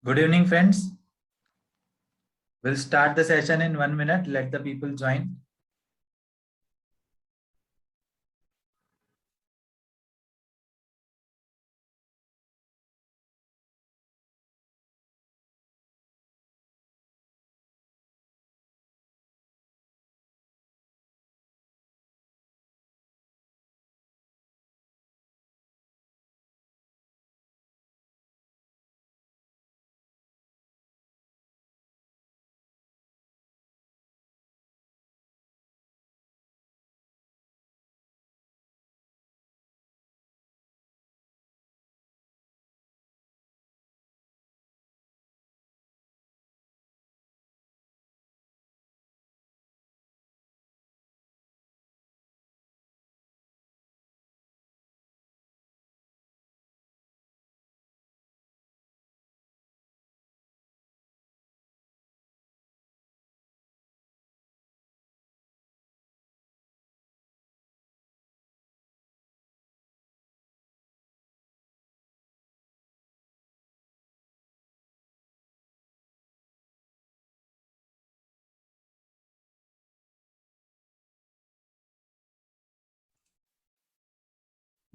Good evening, friends. We'll start the session in 1 minute. Let the people join.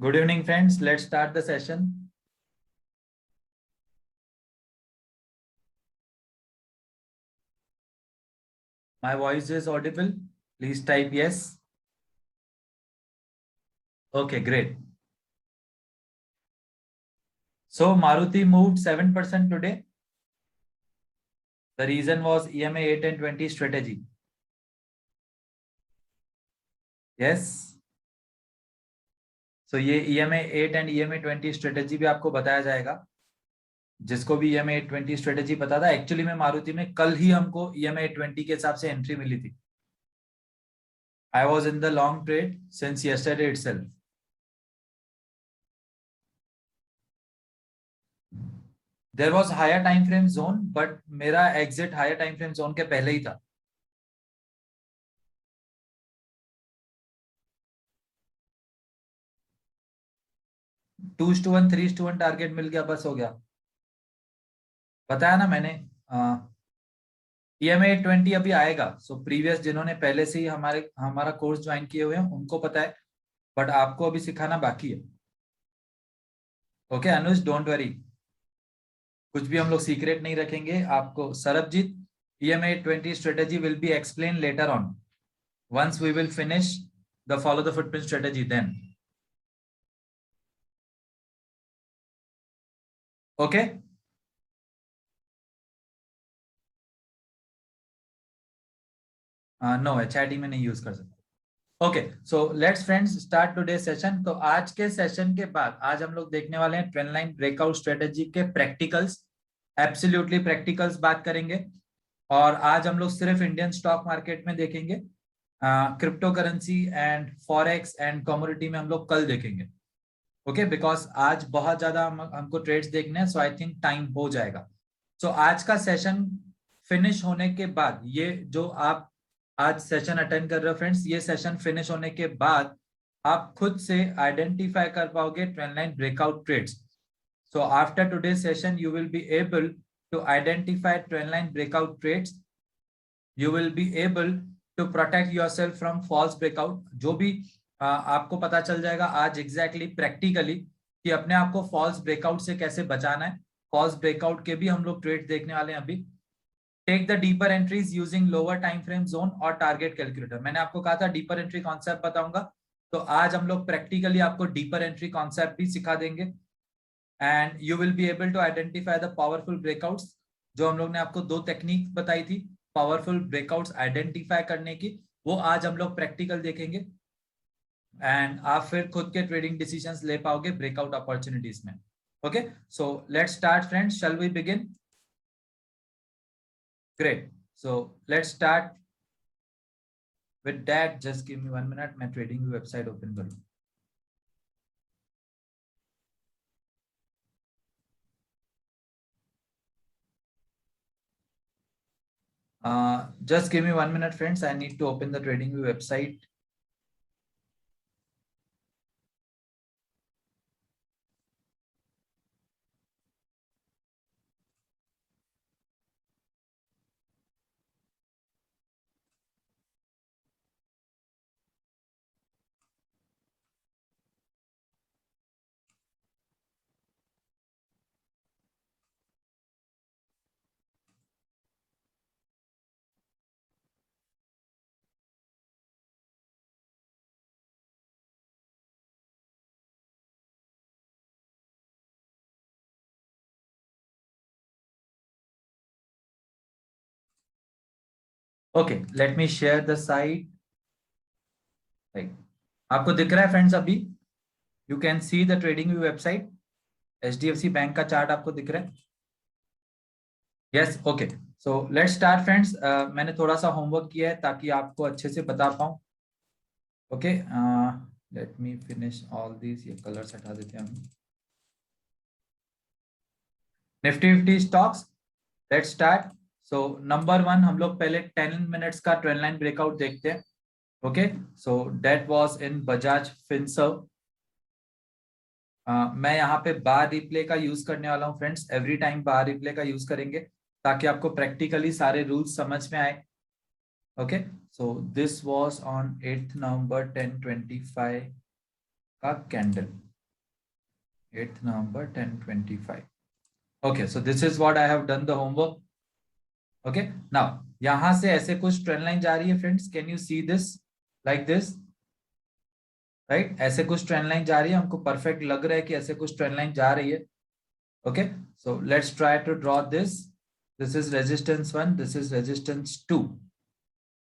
Good evening, friends. Let's start the session. My voice is audible. Please type yes. Okay, great. So Maruti moved 7% today. The reason was EMA 8 and 20 strategy. Yes. So ये EMA 8 and EMA 20 strategy भी आपको बताया जाएगा. जिसको भी EMA 20 strategy पता था, actually में मारुति में कल ही हमको EMA 20 के हिसाब से एंट्री मिली थी. I was in the long trade since yesterday itself. There was higher time frame zone, but मेरा exit higher time frame zone के पहले ही था. टू टू वन 3:1 टारगेट मिल गया, बस हो गया. बताया ना मैंने. EMA 20 अभी आएगा. सो प्रीवियस जिन्होंने पहले से ही हमारा कोर्स ज्वाइन किए हुए हैं उनको पता है, बट आपको अभी सिखाना बाकी है. Okay Anuj, don't worry. कुछ भी हम लोग सीक्रेट नहीं रखेंगे आपको. Sarabjit, EMA 20 strategy will be explained later on. Once we will finish the follow the footprint strategy, then. Okay. No, HID में नहीं यूज कर सकते. Okay, so let's friends start today session. तो आज के सेशन के बाद आज हम लोग देखने वाले हैं ट्रेंड लाइन ब्रेकआउट स्ट्रेटेजी के प्रैक्टिकल्स. एब्सोल्युटली प्रैक्टिकल्स बात करेंगे. और आज हम लोग सिर्फ इंडियन स्टॉक मार्केट में देखेंगे. Crypto currency and forex and commodity में हम लोग कल देखेंगे. ओके, बिकॉज आज बहुत ज्यादा हमको ट्रेड्स देखने हैं, सो आई थिंक टाइम हो जाएगा. सो आज का सेशन फिनिश होने के बाद, ये जो आप आज सेशन अटेंड कर रहे हो फ्रेंड्स, ये सेशन फिनिश होने के बाद आप खुद से आइडेंटिफाई कर पाओगे trend line breakout trades. So after today session you will be able to identify trend line breakout trades. You will be able to protect yourself from false breakout. जो भी आपको पता चल जाएगा आज एग्जैक्टली प्रैक्टिकली कि अपने आप को फॉल्स ब्रेकआउट से कैसे बचाना है. फॉल्स ब्रेकआउट के भी हम लोग ट्रेड देखने वाले हैं अभी. Take the deeper entries using lower time frame zone और टारगेट कैलकुलेटर. मैंने आपको कहा था डीपर एंट्री कॉन्सेप्ट बताऊंगा, तो आज हम लोग प्रैक्टिकली आपको डीपर एंट्री कॉन्सेप्ट भी सिखा देंगे. And you will be able to identify the powerful breakouts. जो हम लोग ने आपको 2 टेक्निक बताई थी पावरफुल ब्रेकआउट्स आइडेंटिफाई करने की, वो आज हम लोग प्रैक्टिकल देखेंगे. एंड आप फिर खुद के ट्रेडिंग डिसीजंस ले पाओगे ब्रेकआउट अपॉर्चुनिटीज में. Okay, so let's start friends. Shall we begin? Great. So let's start with that. Just give me 1 minute. मैं trading website open कर लूँ. Just give me 1 minute, friends. I need to open the trading website. Okay, let me share the site. आपको दिख रहा है friends अभी? You can see the trading view website. HDFC bank का chart आपको दिख रहा है? Yes, okay. So let's start friends. मैंने थोड़ा सा होमवर्क किया है ताकि आपको अच्छे से बता पाऊं। Okay, let me finish all this. ये कलर्स हटा देते हैं हम। Nifty 50 stocks, let's start. So number 1 हम लोग पहले 10 मिनट्स का ट्रेंड लाइन ब्रेकआउट देखते हैं। Okay, so that was in Bajaj Finserv. मैं यहाँ पे बार रिप्ले का यूज करने वाला हूँ फ्रेंड्स। एवरी टाइम बार रिप्ले का यूज करेंगे ताकि आपको प्रैक्टिकली सारे रूल्स समझ में आए। Okay, so this was on 8 नवंबर 10:25 का candle. 8 November 10:25। Okay, so this is what I have done the homework. Okay, now यहां से ऐसे कुछ ट्रेंड लाइन जा रही है friends. Can you see this like this? Right, ऐसे कुछ ट्रेंड लाइन जा रही है। हमको परफेक्ट लग रहा है कि ऐसे कुछ ट्रेंड लाइन जा रही है। Okay, so let's try to draw this. This is resistance 1, this is resistance 2.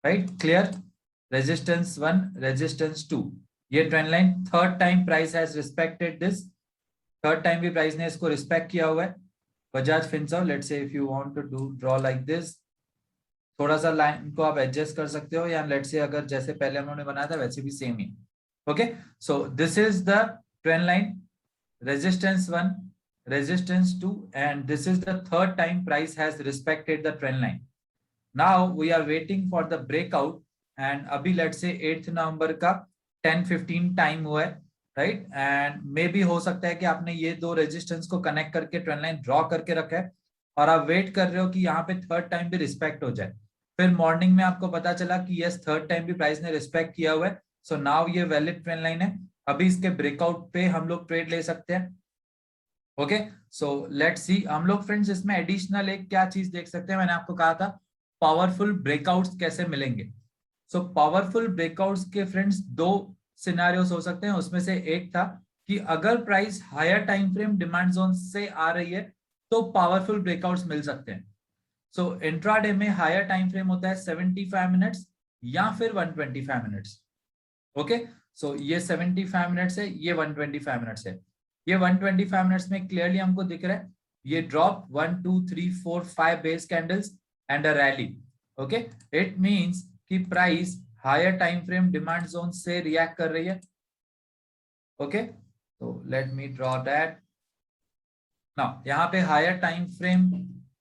Right, clear? Resistance 1, resistance 2. ये trend line third time price has respected this. Third time भी price ने इसको respect किया हुआ है। Bajaj Finserv, let's say if you want to do draw like this, थोड़ा सा line को आप एडजस्ट कर सकते हो, या लेट्स से अगर जैसे पहले हमने बनाया था वैसे भी same he. Okay, so this is the trend line, resistance 1, resistance 2, and this is the third time price has respected the trend line. Now we are waiting for the breakout, and अभी let's say 8th नवंबर का 10:15 time हुआ है, right? And may be हो सकता है कि आपने ये दो रेजिस्टेंस को कनेक्ट करके ट्रेंड लाइन ड्रॉ करके रखा है और आप वेट कर रहे हो कि यहाँ पे थर्ड टाइम भी रिस्पेक्ट हो जाए। फिर मॉर्निंग में आपको पता चला कि यस, थर्ड टाइम भी प्राइस ने रिस्पेक्ट किया हुआ है। सो नाउ ये वैलिड ट्रेंड लाइन है। अभी इसके ब्रेकआउट पे हम लोग ट्रेड ले सकते हैं। ओके, सो लेट्स सी। हम लोग फ्रेंड्स इसमें एडिशनल एक क्या चीज देख सकते हैं, मैंने आपको कहा था पावरफुल ब्रेकआउट्स कैसे मिलेंगे। सो पावरफुल ब्रेकआउट्स के फ्रेंड्स दो सिनेरियोस हो सकते हैं। उसमें से एक था कि अगर price higher time frame demand zone से आ रही है तो पावरफुल ब्रेकआउट्स मिल सकते हैं। सो इंट्राडे में हायर टाइम फ्रेम होता है 75 मिनट्स या फिर 125 मिनट्स। ओके, सो ये 75 मिनट्स है, ये 125 मिनट्स है। ये 125 मिनट्स में क्लियरली हमको दिख रहा है ये drop 1 2 3 4 5 base candles and a rally. Okay, it means कि price higher time frame demand zone से रिएक्ट कर रही है। ओके, तो let me draw that now. यहाँ पे हायर टाइम फ्रेम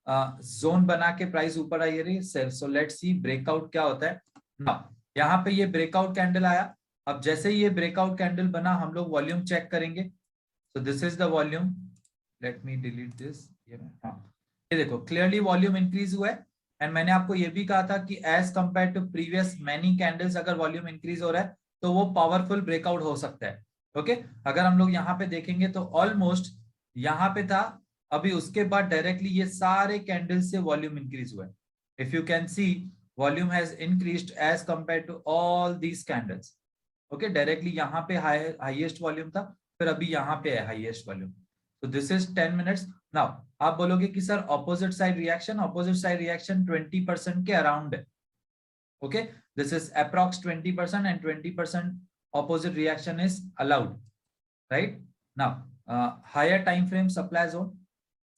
जोन बना के प्राइस ऊपर आई रही है। सो लेट्स सी ब्रेकआउट क्या होता है नाउ। यहाँ पे ये ब्रेकआउट कैंडल आया। अब जैसे ही ये ब्रेकआउट कैंडल बना हम लोग वॉल्यूम चेक करेंगे। सो this is the volume. Let me delete this. ये देखो क्लियरली वॉल्यूम इंक्रीज हुआ है। एंड मैंने आपको ये भी कहा था कि as compare to previous many candles अगर वॉल्यूम इंक्रीज हो रहा है तो वो पावरफुल ब्रेकआउट हो सकता है। ओके, अगर हम लोग यहाँ पे देखेंगे तो ऑलमोस्ट यहाँ पे था, अभी उसके बाद डायरेक्टली ये सारे कैंडल्स से वॉल्यूम इंक्रीज हुआ है। If you can see volume has increased as compare to all these candles. Okay, directly यहाँ पे हाईएस्ट वॉल्यूम था, फिर अभी यहाँ पे है हाईएस्ट वॉल्यूम। तो दिस इज 10 मिनट्स। नाउ आप बोलोगे कि sir opposite side reaction, opposite side reaction 20% के अराउंड है। Okay, this is approx 20% and 20% opposite reaction is allowed, right? Now higher time frame supply zone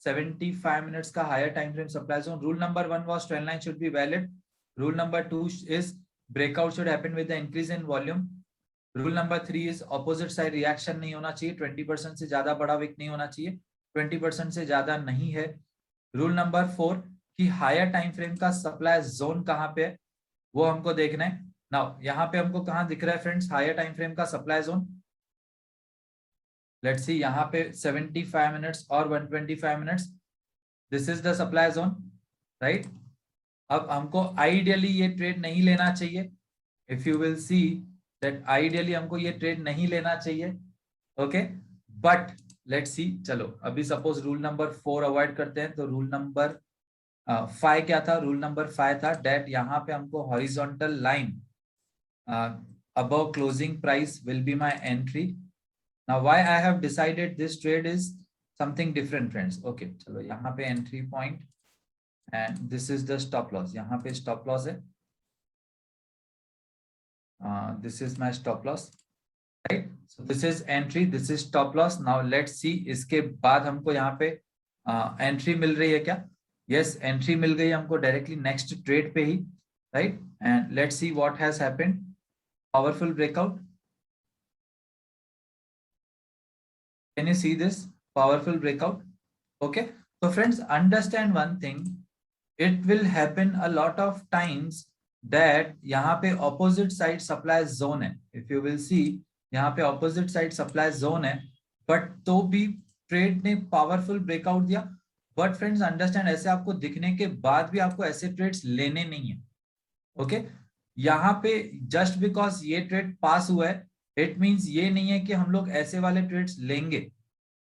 75 minutes का higher time frame supply zone. Rule number 1 was trend line should be valid. Rule number 2 is breakout should happen with the increase in volume. Rule number 3 is opposite side reaction नहीं होना चाहिए, 20% से ज्यादा बड़ा Wick नहीं होना चाहिए, 20% से ज्यादा नहीं है। रूल नंबर 4 कि हायर टाइम फ्रेम का सप्लाई जोन कहाँ पे है वो हमको देखना है। नाउ यहाँ पे हमको कहाँ दिख रहा है फ्रेंड्स हायर टाइम फ्रेम का सप्लाई जोन? लेट्स सी, यहाँ पे 75 मिनट्स और 125 minutes, this is the supply zone, right? अब हमको आइडियली ये ट्रेड नहीं लेना चाहिए। If you will see that ideally हमको ये ट्रेड नहीं लेना चाहिए। ओके, बट लेट्स सी। चलो अभी सपोज रूल नंबर 4 अवॉइड करते हैं तो रूल नंबर 5 क्या था? रूल नंबर 5 था डेट यहाँ पे हमको horizontal line above closing price will be my entry. Now why I have decided this trade is something different friends. Okay, चलो यहाँ पे entry point and this is the stop loss. यहाँ पे stop loss है this is my stop loss, right? So this is entry, this is stop loss. Now let's see इसके बाद हमको यहाँ पे एंट्री मिल रही है क्या? यस, एंट्री मिल गई हमको डायरेक्टली नेक्स्ट ट्रेड पे ही, right? And let's see what has happened. Powerful breakout. Can you see this powerful breakout? Okay, so friends, understand one thing. It will happen a lot of times that यहाँ पे opposite side supply zone है. If you will see, यहाँ पे opposite side supply zone है, but तो भी trade ने powerful breakout दिया. बट फ्रेंड्स अंडरस्टैंड, ऐसे आपको दिखने के बाद भी आपको ऐसे ट्रेड्स लेने नहीं है. ओके, यहाँ पे जस्ट बिकॉज ये ट्रेड पास हुआ है, इट मींस ये नहीं है कि हम लोग ऐसे वाले ट्रेड्स लेंगे,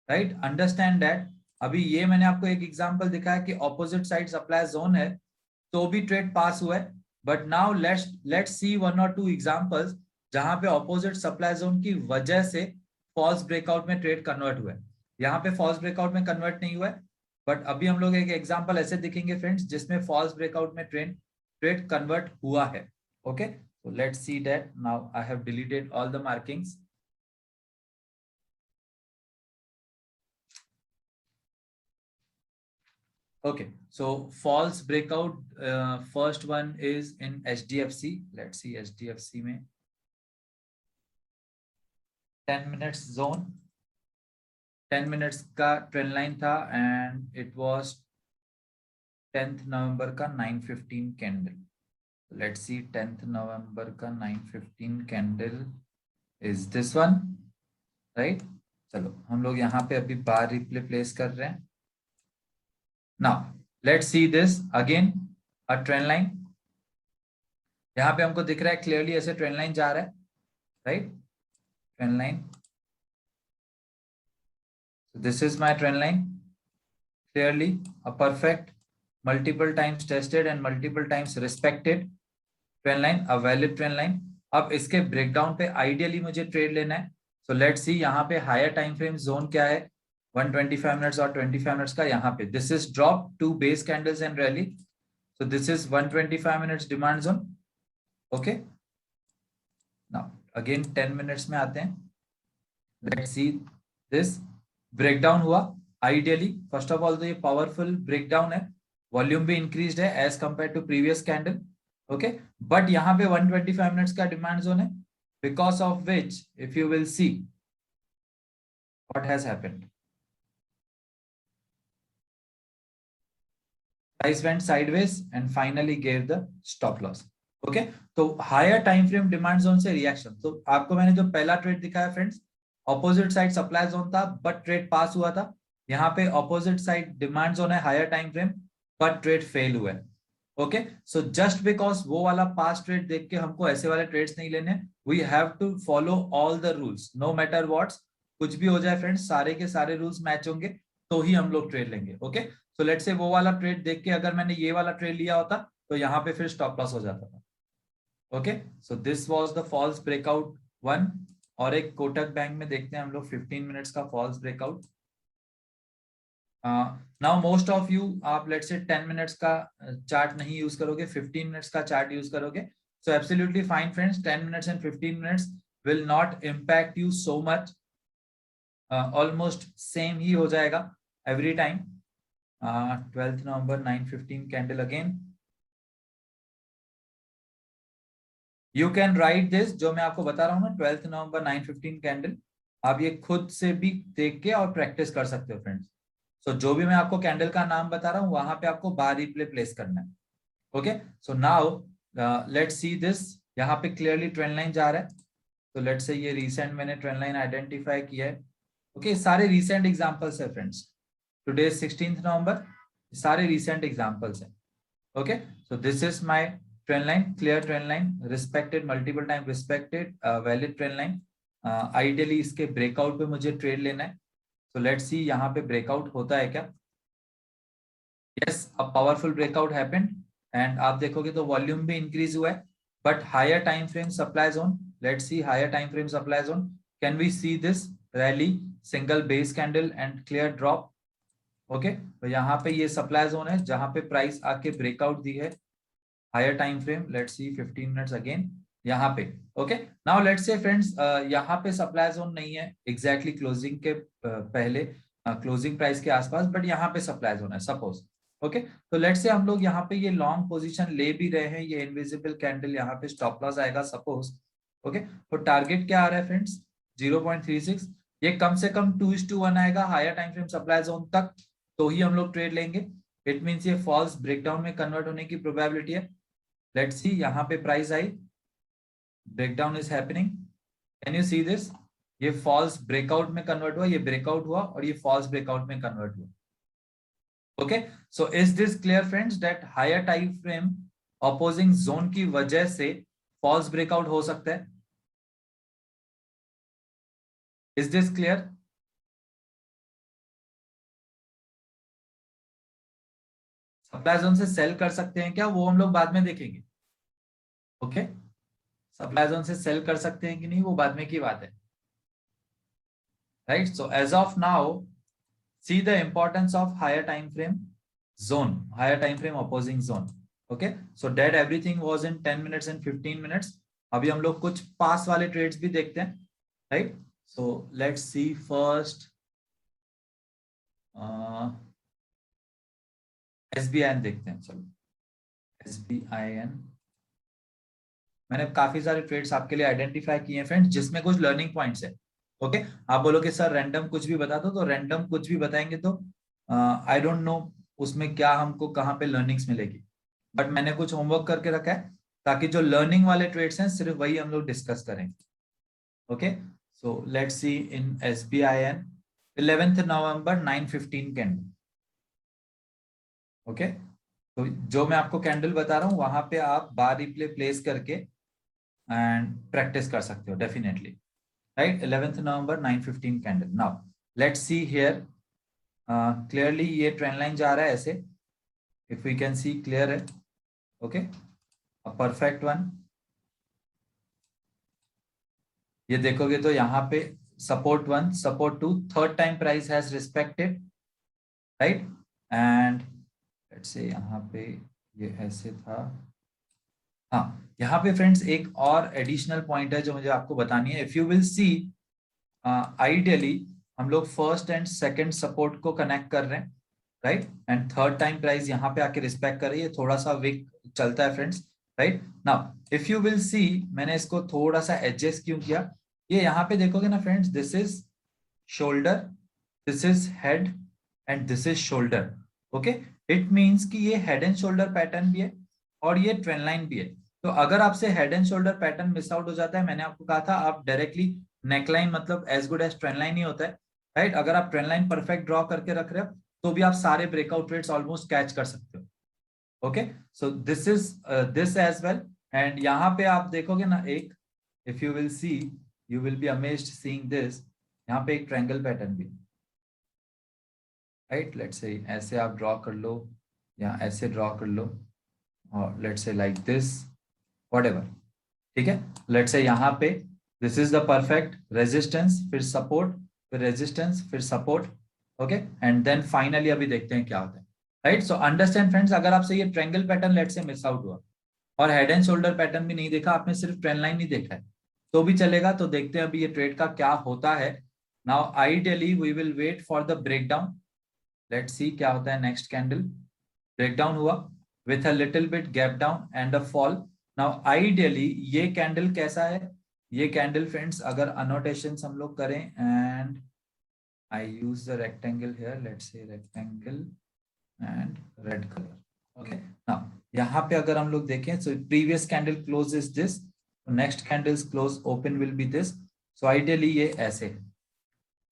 राइट? Understand that. अभी ये मैंने आपको एक एग्जांपल दिखाया कि ऑपोजिट साइड सप्लाई जोन है तो भी ट्रेड पास हुआ है. But now let's C one और टू एग्जांपल्स जहां पे ऑपोजिट सप्लाई जोन की वजह से फॉल्स ब्रेकआउट में ट्रेड कन्वर्ट हुआ है. यहाँ पे फॉल्स ब्रेकआउट में कन्वर्ट नहीं हुआ है, बट अभी हम लोग एक एग्जांपल ऐसे दिखेंगे फ्रेंड्स जिसमें फॉल्स ब्रेकआउट में ट्रेड कन्वर्ट हुआ है. Okay, so let's see that. Now I have deleted all the markings. Okay, so false breakout, first one is in HDFC. Let's see HDFC में 10 minutes zone, 10 minutes का trend line था and it was 10th नवंबर का 9:15 candle. Let's see 10th November का 9:15 candle is this one, right? चलो हम लोग यहाँ पे अभी बार रिप्ले प्लेस कर रहे हैं. Now let's see this again, a trend line. यहाँ पे हमको दिख रहा है क्लियरली ऐसे ट्रेंड लाइन जा रहा है, right? Trend line. So this is my trend line, clearly a perfect, multiple times tested and multiple times respected trend line, a valid trend line. अब इसके ब्रेकडाउन पे आइडियली मुझे ट्रेड लेना है. सो लेट्स सी यहाँ पे हायर टाइम फ्रेम जोन क्या है, 125 मिनट्स और 25 मिनट्स का. यहाँ पे this is drop, two base candles and rally. So this is 125 minutes demand zone. Okay, now again 10 minutes में आते हैं. लेट्स सी दिस ब्रेकडाउन हुआ आइडियली. फर्स्ट ऑफ ऑल तो ये पावरफुल ब्रेकडाउन है, वॉल्यूम भी इंक्रीज्ड है as compare to previous candle. Okay, but यहाँ पे 125 मिनट्स का डिमांड जोन है, because of which if you will see what has happened, price went sideways and finally gave the stop loss. Okay, तो higher time frame demand zone से reaction. तो आपको मैंने जो पहला ट्रेड दिखाया friends, opposite side supply zone था but trade pass हुआ था. यहाँ पे ऑपोजिट साइड डिमांड जोन है, higher time frame, but trade fail हुआ है. ओके, सो जस्ट बिकॉज वो वाला पास ट्रेड देख के हमको ऐसे वाले ट्रेड्स नहीं लेने. We have to follow all the rules, no matter what's. कुछ भी हो जाए फ्रेंड्स, सारे के सारे रूल्स मैच होंगे तो ही हम लोग ट्रेड लेंगे. ओके, सो लेट्स से वो वाला ट्रेड देख के अगर मैंने ये वाला ट्रेड लिया होता तो यहाँ पे फिर स्टॉप लॉस हो जाता था. Okay, so this was the false breakout 1. और एक कोटक बैंक में देखते हैं हम लोग 15 मिनट्स का false breakout. Now most of you आप लेट्स से 10 मिनट्स का चार्ट नहीं यूज करोगे, 15 मिनट्स का चार्ट यूज करोगे. So absolutely fine friends, 10 minutes and 15 minutes will not impact you so much. Almost same ही हो जाएगा every time. 12th November 9:15 candle again. You can write this, जो मैं आपको बता रहा हूँ ना, 12th नवंबर 9:15 कैंडल. आप ये खुद से भी देख के और प्रैक्टिस कर सकते हो फ्रेंड्स. सो जो भी मैं आपको कैंडल का नाम बता रहा हूँ वहां पे आपको बार रिप्ले प्लेस करना है. Okay, so now let's see this. यहाँ पे क्लियरली ट्रेंड लाइन जा रहा है. तो लेट्स से ये रिसेंट मैंने ट्रेंड लाइन आइडेंटिफाई किया है. ओके, सारे रिसेंट एग्जांपल्स है फ्रेंड्स. टुडे 16th नवंबर, सारे रिसेंट एग्जांपल्स है. Okay, so this is my trend line, clear trend line, respected, multiple time respected, valid trend line. Ideally इसके ब्रेकआउट पे मुझे ट्रेड लेना है. So let's see यहाँ पे ब्रेकआउट होता है क्या. Yes, a powerful breakout happened and आप देखोगे तो वॉल्यूम भी इंक्रीज हुआ है, but higher time frame supply zone. Let's see higher time frame supply zone. Can we see this rally, single base candle and clear drop. Okay, तो यहाँ पे ये सप्लाई जोन है जहां पे प्राइस आके ब्रेकआउट दी है, higher time frame. Let's see 15 minutes again. यहाँ पे। Okay, now let's say friends यहाँ पे सप्लाई जोन नहीं है एग्जैक्टली क्लोजिंग के पहले, क्लोजिंग प्राइस के आसपास, बट यहाँ पे सप्लाई जोन है सपोज। ओके, तो लेट्स से हम लोग यहाँ पे ये लॉन्ग पोजीशन ले भी रहे हैं, ये इनविजिबल कैंडल यहाँ पे स्टॉप लॉस आएगा सपोज। ओके, तो टारगेट क्या आ रहा है फ्रेंड्स 0.36, ये कम से कम 2:1 आएगा higher time frame supply zone तक, तो ही हम लोग ट्रेड लेंगे। इट मींस ये फॉल्स ब्रेकडाउन में कन्वर्ट होने की प्रोबेबिलिटी है। लेट्स सी, यहाँ पे प्राइस आई, breakdown is happening, can you see this, ये फॉल्स ब्रेकआउट में कन्वर्ट हुआ, ये ब्रेकआउट हुआ और ये फॉल्स ब्रेकआउट में कन्वर्ट हुआ। Okay, so is this clear friends that higher time frame opposing zone की वजह से फॉल्स ब्रेकआउट हो सकता है? Is this clear? Supply zone से सेल कर सकते हैं क्या, वो हम लोग बाद में देखेंगे। ओके, सप्लाई जोन से सेल कर सकते हैं कि नहीं वो बाद में की बात है, right? So as of now see the importance of higher time frame zone, higher time frame opposing zone. Okay, so that everything was in 10 minutes and 15 minutes. अभी हम लोग कुछ पास वाले ट्रेड्स भी देखते हैं, right? So let's C first SBIN देखते हैं, चलो SBIN। मैंने काफी सारे ट्रेड्स आपके लिए आइडेंटिफाई किए हैं फ्रेंड्स, जिसमें कुछ लर्निंग पॉइंट्स है। ओके, आप बोलोगे सर रैंडम कुछ भी बता दो, तो रैंडम कुछ भी बताएंगे तो आई डोंट नो उसमें क्या हमको कहाँ पे लर्निंग्स मिलेगी, बट मैंने कुछ होमवर्क करके रखा है ताकि जो लर्निंग वाले ट्रेड्स हैं सिर्फ वही हम लोग डिस्कस करेंगे। Okay, so let's see in SBIN 11th November 9:15 candle. Okay, तो जो मैं आपको कैंडल बता रहा हूँ वहां पे आप बार रिप्ले प्लेस करके एंड प्रैक्टिस कर सकते हो definitely, right? 11th November 9:15 candle. Now let's see here clearly, ये ट्रेंड लाइन जा रहा है ऐसे, if we can see, clear है? Okay, a perfect one. ये देखोगे तो यहाँ पे support 1, support 2, third time price has respected, right? And let's say यहाँ पे ये ऐसे था। हाँ, यहाँ पे फ्रेंड्स एक और एडिशनल पॉइंट है जो मुझे आपको बतानी है। If you will C, ideally हम लोग फर्स्ट एंड सेकंड सपोर्ट को कनेक्ट कर रहे हैं, right? And third time price यहाँ पे आके रिस्पेक्ट कर रही है, थोड़ा सा वीक चलता है friends, right? Now if you will सी, मैंने इसको थोड़ा सा एडजस्ट क्यों किया, ये यहाँ पे देखोगे ना friends, this is shoulder, this is head and this is shoulder. Okay, it means कि ये हेड एंड शोल्डर पैटर्न भी है और ये ट्रेंड लाइन भी है। तो अगर आपसे head and shoulder pattern miss out हो जाता है, मैंने आपको कहा था आप डायरेक्टली नेकलाइन मतलब as good as trend line ही होता है, राइट? अगर आप ट्रेंड लाइन परफेक्ट ड्रॉ करके रख रहे हो तो भी आप सारे ब्रेकआउट रेट्स ऑलमोस्ट कैच कर सकते हो। Okay, so this is this as well. And यहाँ पे आप देखोगे ना एक, if you will see, you will be amazed seeing this, यहाँ पे एक ट्रायंगल पैटर्न भी, राइट? लेट्स से ऐसे आप ड्रॉ कर लो या ऐसे ड्रॉ कर लो, और let's say like this, whatever, ठीक है? लेट्स से यहाँ पे this is the perfect resistance, फिर सपोर्ट, फिर रेजिस्टेंस, फिर support. Okay, and then finally अभी देखते हैं क्या होता है, राइट? सो अंडरस्टैंड फ्रेंड्स, अगर आपसे ये triangle pattern let's say miss out हुआ और हेड एंड शोल्डर पैटर्न भी नहीं देखा आपने, सिर्फ ट्रेंड लाइन नहीं देखा है, तो भी चलेगा। तो देखते हैं अभी ये ट्रेड का क्या होता है। Now ideally we will wait for the breakdown, let's see क्या होता है नेक्स्ट कैंडल। ब्रेकडाउन हुआ with a little bit gap down and a fall. Now ideally ये कैंडल कैसा है, ये कैंडल फ्रेंड्स अगर अनोटेशन हम लोग करें, and I use the rectangle here, let's say rectangle and red colour. Okay, now यहाँ पे अगर हम लोग देखें, so previous candle close is this, next candles close open will be this. So ideally ये ऐसे है,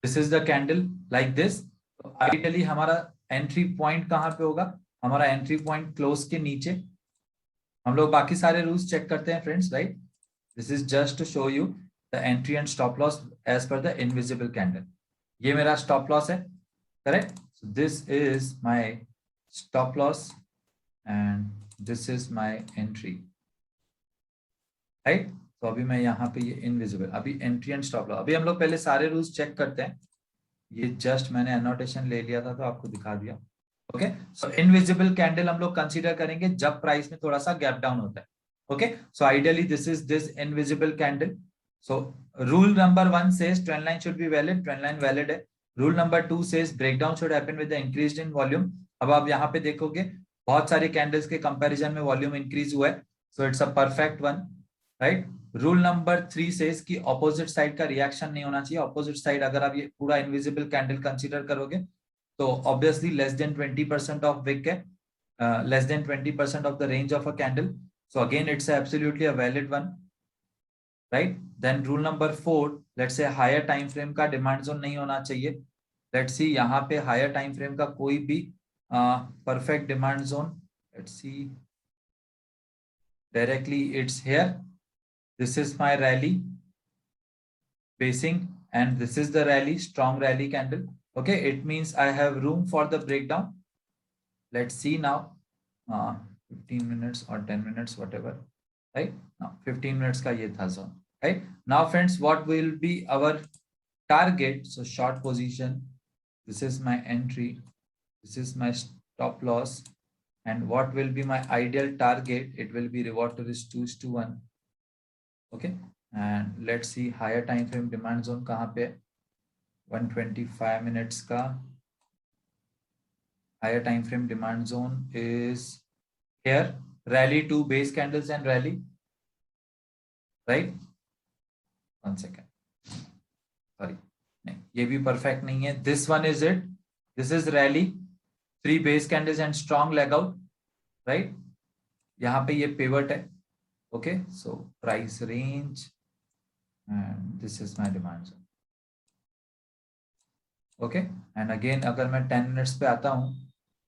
this is the candle like this. तो आइडियली हमारा एंट्री पॉइंट कहाँ पे होगा, हमारा एंट्री पॉइंट क्लोज के नीचे। हम लोग बाकी सारे रूल्स चेक करते हैं friends, right? This is just to show you the entry and stop loss as per the invisible candle. ये मेरा स्टॉप लॉस है, correct? So this is my stop loss and this is my entry, right? तो अभी मैं यहाँ पे ये invisible, अभी एंट्री एंड स्टॉप लॉस, अभी हम लोग पहले सारे रूल्स चेक करते हैं। ये जस्ट मैंने एनोटेशन ले लिया था तो आपको दिखा दिया। ओके, सो इनविजिबल कैंडल हम लोग कंसीडर करेंगे जब प्राइस में थोड़ा सा गैप डाउन होता है, Okay, so ideally this is this invisible candle. So rule number 1 says trend line should be valid, trend line valid है. Rule number 2 says breakdown should happen with the increased in volume. अब आप यहाँ पे देखोगे बहुत सारे candles के comparison में वॉल्यूम इंक्रीज हुआ है, so it's a perfect one, right? Rule number 3 says कि ऑपोजिट साइड का रिएक्शन नहीं होना चाहिए. ऑपोजिट साइड अगर आप ये पूरा इनविजिबल कैंडल कंसीडर करोगे तो obviously less than 20% of wick है, less than 20% of the range of a candle. So again, it's absolutely a valid one, right? Then rule number 4, let's say higher time frame का demand zone नहीं होना चाहिए. Let's see यहाँ पे higher time frame का कोई भी perfect demand zone. Let's see directly it's here. This is my rally basing and this is the rally, strong rally candle. Okay, it means I have room for the breakdown. Let's see now. 15 minutes or 10 minutes, whatever, right? Now 15 minutes ka ye tha zone, right? Now friends, what will be our target? So short position, this is my entry, this is my stop loss, and what will be my ideal target? It will be reward to risk 2:1. Okay, and let's see higher time frame demand zone kahan pe. 125 minutes ka higher time frame demand zone is here. Rally 2 base candles and rally, right? 1 second, sorry, नहीं, ये भी perfect नहीं है. This one is it. This is rally 3 base candles and strong leg out, right? यहाँ पे ये pivot है. Okay, so price range and this is my demand zone. Okay, and again अगर मैं 10 minutes पे आता हूँ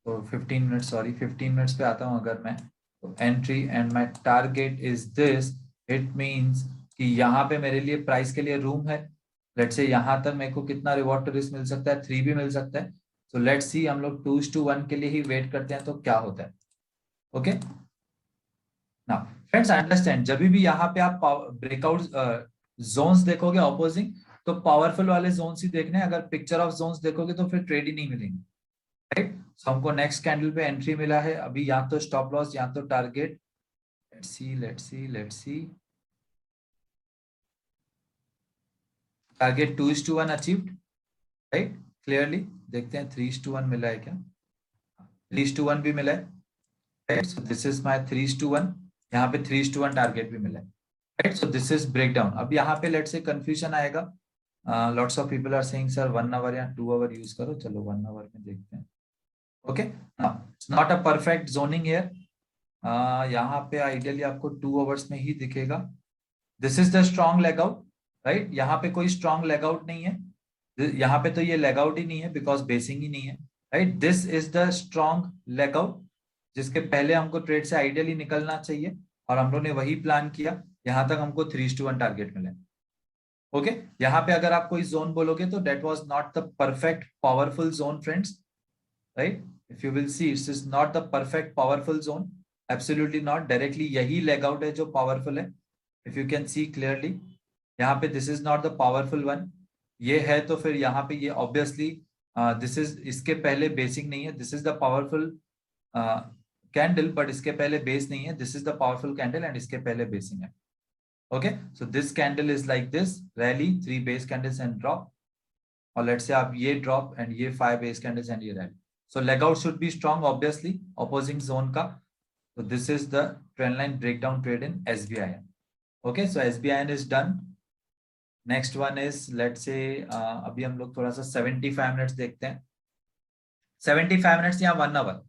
तो 15 minutes, sorry 15 minutes पे आता हूँ अगर मैं, तो entry and my target is this. It means कि यहाँ पे मेरे लिए प्राइस के लिए रूम है. लेट्स से यहाँ तक मेरे को कितना रिवॉर्ड टू रिस्क मिल सकता है? 3 भी मिल सकता है. सो लेट्स सी, हम लोग 2:1 के लिए ही वेट करते हैं तो क्या होता है. ओके, नाउ फ्रेंड्स अंडरस्टैंड, जब भी यहाँ पे आप ब्रेकआउट जोन्स देखोगे ऑपोजिंग, तो पावरफुल वाले जोन्स ही देखने. अगर पिक्चर ऑफ जोन्स देखोगे तो फिर ट्रेड ही नहीं मिलेंगे, राइट? सो हमको नेक्स्ट कैंडल पे एंट्री मिला है अभी, या तो स्टॉप लॉस या तो target. Let's see target 2:1 achieved, right? Clearly देखते हैं 3:1 मिला है क्या? 3:1 भी मिला है, right? So this is my 3:1. यहाँ पे 3:1 टारगेट भी मिला है, right? So this is breakdown. अब यहाँ पे लेट्स से कंफ्यूजन आएगा. Lots of people are saying sir 1 hour या 2 आवर यूज करो. चलो 1 आवर में देखते हैं. Okay, now it's not a perfect zoning here. यहाँ पे आइडियली आपको 2 आवर्स में ही दिखेगा. This is the strong leg out, right? यहाँ पे कोई स्ट्रॉन्ग लेग आउट नहीं है. यहाँ पे तो ये लेग आउट ही नहीं है बिकॉज बेसिंग ही नहीं है, right? This is the strong leg out जिसके पहले हमको ट्रेड से आइडियली निकलना चाहिए और हम लोग ने वही प्लान किया. यहाँ तक हमको 3:1 टारगेट मिला. ओके, यहाँ पे अगर आप कोई जोन बोलोगे तो that was not the perfect powerful zone friends, right? If you will see it's is not the perfect powerful zone, absolutely not. Directly यही लेग आउट है जो पावरफुल है. If you can see clearly यहाँ पे this is not the powerful one. ये है तो फिर यहाँ पे ये ऑब्वियसली दिस इज, इसके पहले बेसिक नहीं है. This is the powerful candle but इसके पहले बेस नहीं है. This is the powerful candle and इसके पहले बेसिंग है. Okay, so this candle is like this, rally 3 base candles and drop. और लेट्स से आप ये ड्रॉप एंड ये 5 बेस कैंडल्स एंड ये rally. So leg out should be strong obviously opposing zone का. So this is the trend line breakdown trade in SBIN. Okay, so SBIN is done. Next one is let's say अभी हम लोग थोड़ा सा 75 minutes देखते हैं. 75 minutes या 1 our.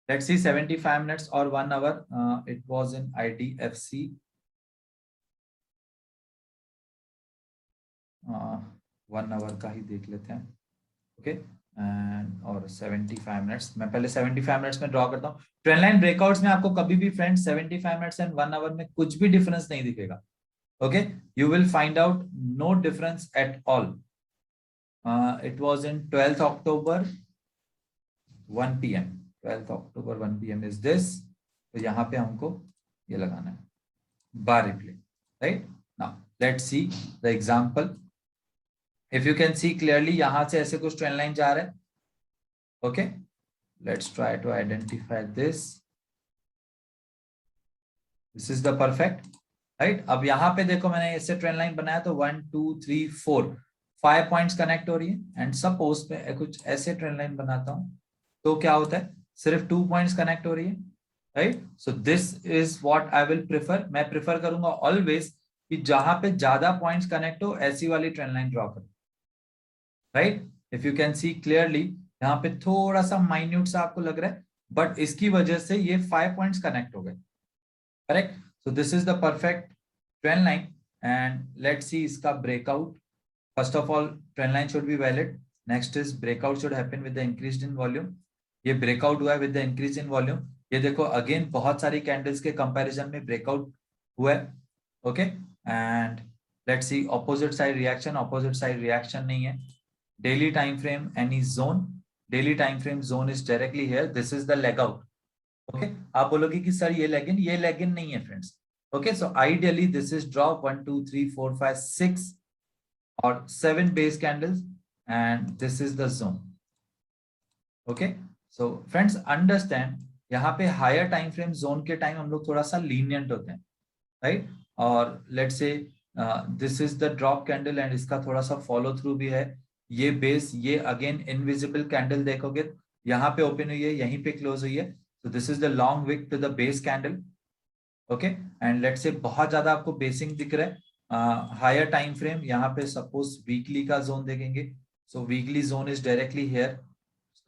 Let's see 75 minutes or 1 hour. It was in IDFC. 1 our का ही देख लेते हैं. ओके, एंड और 75 मिनट्स. मैं पहले 75 मिनट्स में ड्रॉ करता हूँ. ट्रेंड लाइन ब्रेकआउट्स में आपको कभी भी फ्रेंड्स 75 मिनट्स एंड 1 आवर में कुछ भी डिफरेंस नहीं दिखेगा. Okay, you will find out no difference at all. It was in 12th October 1 PM. 12th October 1 PM is this. तो यहाँ पे हमको ये लगाना है bar replay, right? Now let's see the example. If you can see clearly यहां से ऐसे कुछ ट्रेंड लाइन जा रहा है. Okay, let's try to identify this. This is the perfect, right. अब यहाँ पे देखो मैंने इससे ट्रेंड लाइन बनाया तो 1 2 3 4 5 पॉइंट्स कनेक्ट हो रही है। एंड सपोज मैं कुछ ऐसे ट्रेंड लाइन बनाता हूँ तो क्या होता है, सिर्फ 2 पॉइंट्स कनेक्ट हो रही है, right. So this is what I will prefer, मैं प्रेफर करूंगा ऑलवेज कि जहां पे ज्यादा पॉइंट्स कनेक्ट हो ऐसी वाली ट्रेंड लाइन ड्रॉ करो, right. If you can see clearly यहाँ पे थोड़ा सा माइन्यूट सा आपको लग रहा है, बट इसकी वजह से ये 5 पॉइंट्स कनेक्ट हो गए, correct. So this is the perfect trend line. And let's see इसका breakout. First of all trend line should be valid, next is breakout should happen with the increase in volume. ये breakout हुआ है with the increase in volume, ये देखो again बहुत सारी candles के comparison में ब्रेकआउट हुआ है, okay. And let's C opposite side reaction, opposite side reaction नहीं है। Daily time frame any zone, daily time frame zone is directly here, this is the leg out, okay. आप बोलोगे कि sir ये leg in, ये leg in नहीं है friends, okay. So ideally this is drop 1 2 3 4 5 6 और 7 base candles and this is the zone, okay. So friends understand, यहाँ पे हायर टाइम फ्रेम जोन के टाइम हम लोग थोड़ा सा लीनियंट होते हैं, राइट। और let's say this is the drop candle and इसका थोड़ा सा फॉलो थ्रू भी है। ये बेस, ये अगेन इनविजिबल कैंडल देखोगे यहाँ पे ओपन हुई है, यहीं पे क्लोज हुई है, so this is the long wick to the base candle, okay। and let's say बहुत ज्यादा आपको बेसिंग दिख रहा है, हायर टाइम फ्रेम यहाँ पे सपोज वीकली का जोन देखेंगे, सो weekly zone is directly here,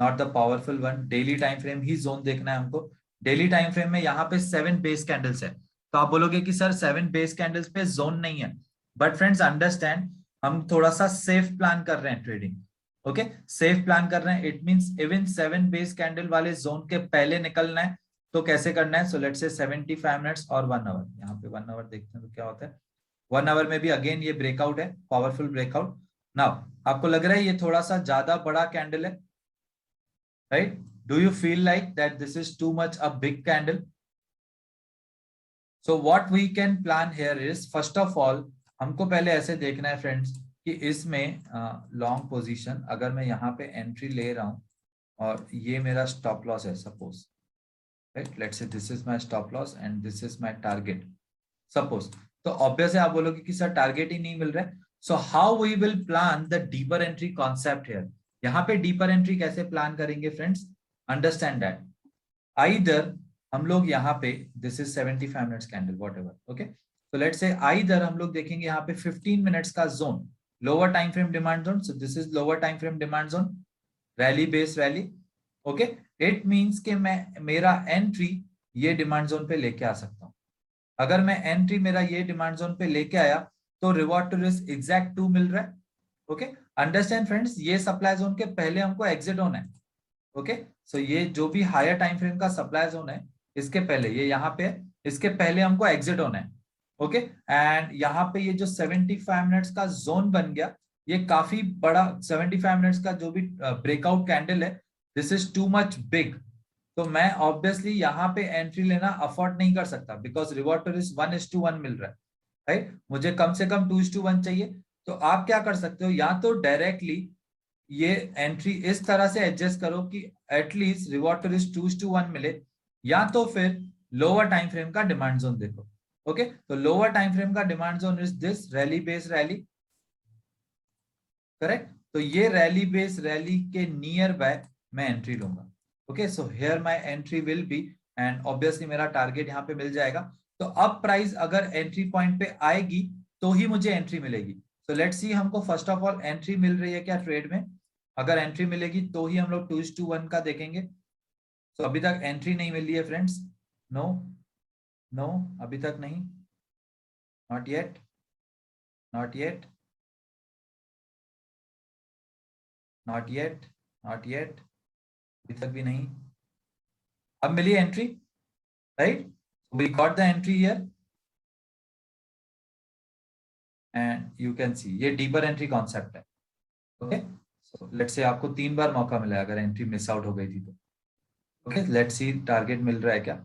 not the powerful one. Daily time frame he zone देखना है हमको। डेली टाइम फ्रेम में यहाँ पे 7 बेस कैंडल्स है, तो आप बोलोगे कि सर 7 बेस कैंडल्स पे जोन नहीं है, बट फ्रेंड्स अंडरस्टैंड, हम थोड़ा सा सेफ प्लान कर रहे हैं ट्रेडिंग, ओके। सेफ प्लान कर रहे हैं, it means even 7 base candle वाले जोन के पहले निकलना है। तो कैसे करना है, सो लेट्स से 75 मिनट्स और 1 आवर, यहाँ पे 1 आवर देखते हैं तो क्या होता है। 1 आवर में भी अगेन ये ब्रेकआउट है, पावरफुल ब्रेकआउट। नाउ आपको लग रहा है ये थोड़ा सा ज्यादा बड़ा कैंडल है, right? Do you feel like that this is too much a big candle? So what we can plan here is, first of all, हमको पहले ऐसे देखना है फ्रेंड्स कि इसमें लॉन्ग पोजीशन अगर मैं यहाँ पे एंट्री ले रहा हूँ और ये मेरा स्टॉप लॉस है सपोज, राइट। लेट्स से this is my stop loss and this is my target suppose. तो ऑब्वियस है आप बोलोगे कि सर टारगेट ही नहीं मिल रहा है, so how we will plan the deeper entry concept here. यहाँ पे डीपर एंट्री कैसे प्लान करेंगे फ्रेंड्स, अंडरस्टैंड दैट आइदर हम लोग यहाँ पे this is 75 minutes candle whatever, okay. तो लेट्स से आइदर हम लोग देखेंगे यहाँ पे 15 मिनट्स का zone, lower time frame demand zone, so this is lower time frame demand zone, rally base rally, okay. It means के मैं मेरा एंट्री ये डिमांड जोन पे लेके आ सकता हूँ। अगर मैं एंट्री मेरा ये डिमांड जोन पे लेके आया तो रिवॉर्ड टू रिस्क एग्जैक्ट 2 मिल रहा है, ओके। अंडरस्टैंड फ्रेंड्स, ये सप्लाई जोन के पहले हमको एग्जिट होना है, ओके। सो ये जो भी हायर टाइम फ्रेम का सप्लाई जोन है इसके पहले, ये यहाँ पे है, इसके पहले हमको एग्जिट होना है, ओके। एंड यहाँ पे ये जो 75 मिनट्स का जोन बन गया, ये काफी बड़ा 75 मिनट्स का जो भी ब्रेकआउट कैंडल है, this is too much big. तो मैं ऑब्वियसली यहाँ पे एंट्री लेना अफोर्ड नहीं कर सकता, बिकॉज रिवॉर्ड टू रिस्क 1:1 मिल रहा है, राइट। मुझे कम से कम 2:1 चाहिए। तो आप क्या कर सकते हो, या तो डायरेक्टली ये एंट्री इस तरह से एडजस्ट करो कि एटलीस्ट रिवॉर्ड टू रिस्क 2:1 मिले, या तो फिर लोअर टाइम फ्रेम का डिमांड जोन देखो, ओके। तो लोअर टाइम फ्रेम का demand zone is this rally base rally, correct. तो ये रैली बेस रैली के नियर बाय मैं एंट्री लूंगा, okay. So here my entry will be, and obviously मेरा टारगेट यहाँ पे मिल जाएगा। तो अब प्राइस अगर एंट्री पॉइंट पे आएगी तो ही मुझे एंट्री मिलेगी। सो लेट्स सी हमको फर्स्ट ऑफ ऑल एंट्री मिल रही है क्या ट्रेड में, अगर एंट्री मिलेगी तो ही हम लोग 2:1 का देखेंगे। तो अभी तक एंट्री नहीं मिली है फ्रेंड्स, नो नो अभी तक नहीं, not yet, not yet, not yet, not yet, अभी तक भी नहीं। अब मिली entry, right, we got the entry here and you can see ये डीपर एंट्री कॉन्सेप्ट है, ओके। सो लेट्स से आपको 3 बार मौका मिला अगर एंट्री मिस आउट हो गई थी तो, ओके। लेट्स सी टारगेट मिल रहा है क्या,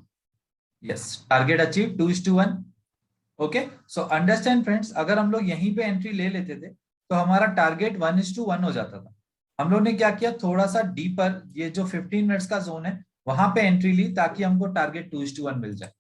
yes, target achieve 2:1, okay. So understand friends, अगर हम लोग यहीं पे एंट्री ले लेते थे तो हमारा टारगेट 1:1 हो जाता था। हम लोग ने क्या किया, थोड़ा सा डीपर ये जो 15 मिनट्स का जोन है वहां पे एंट्री ली ताकि हमको टारगेट 2:1 मिल जाए,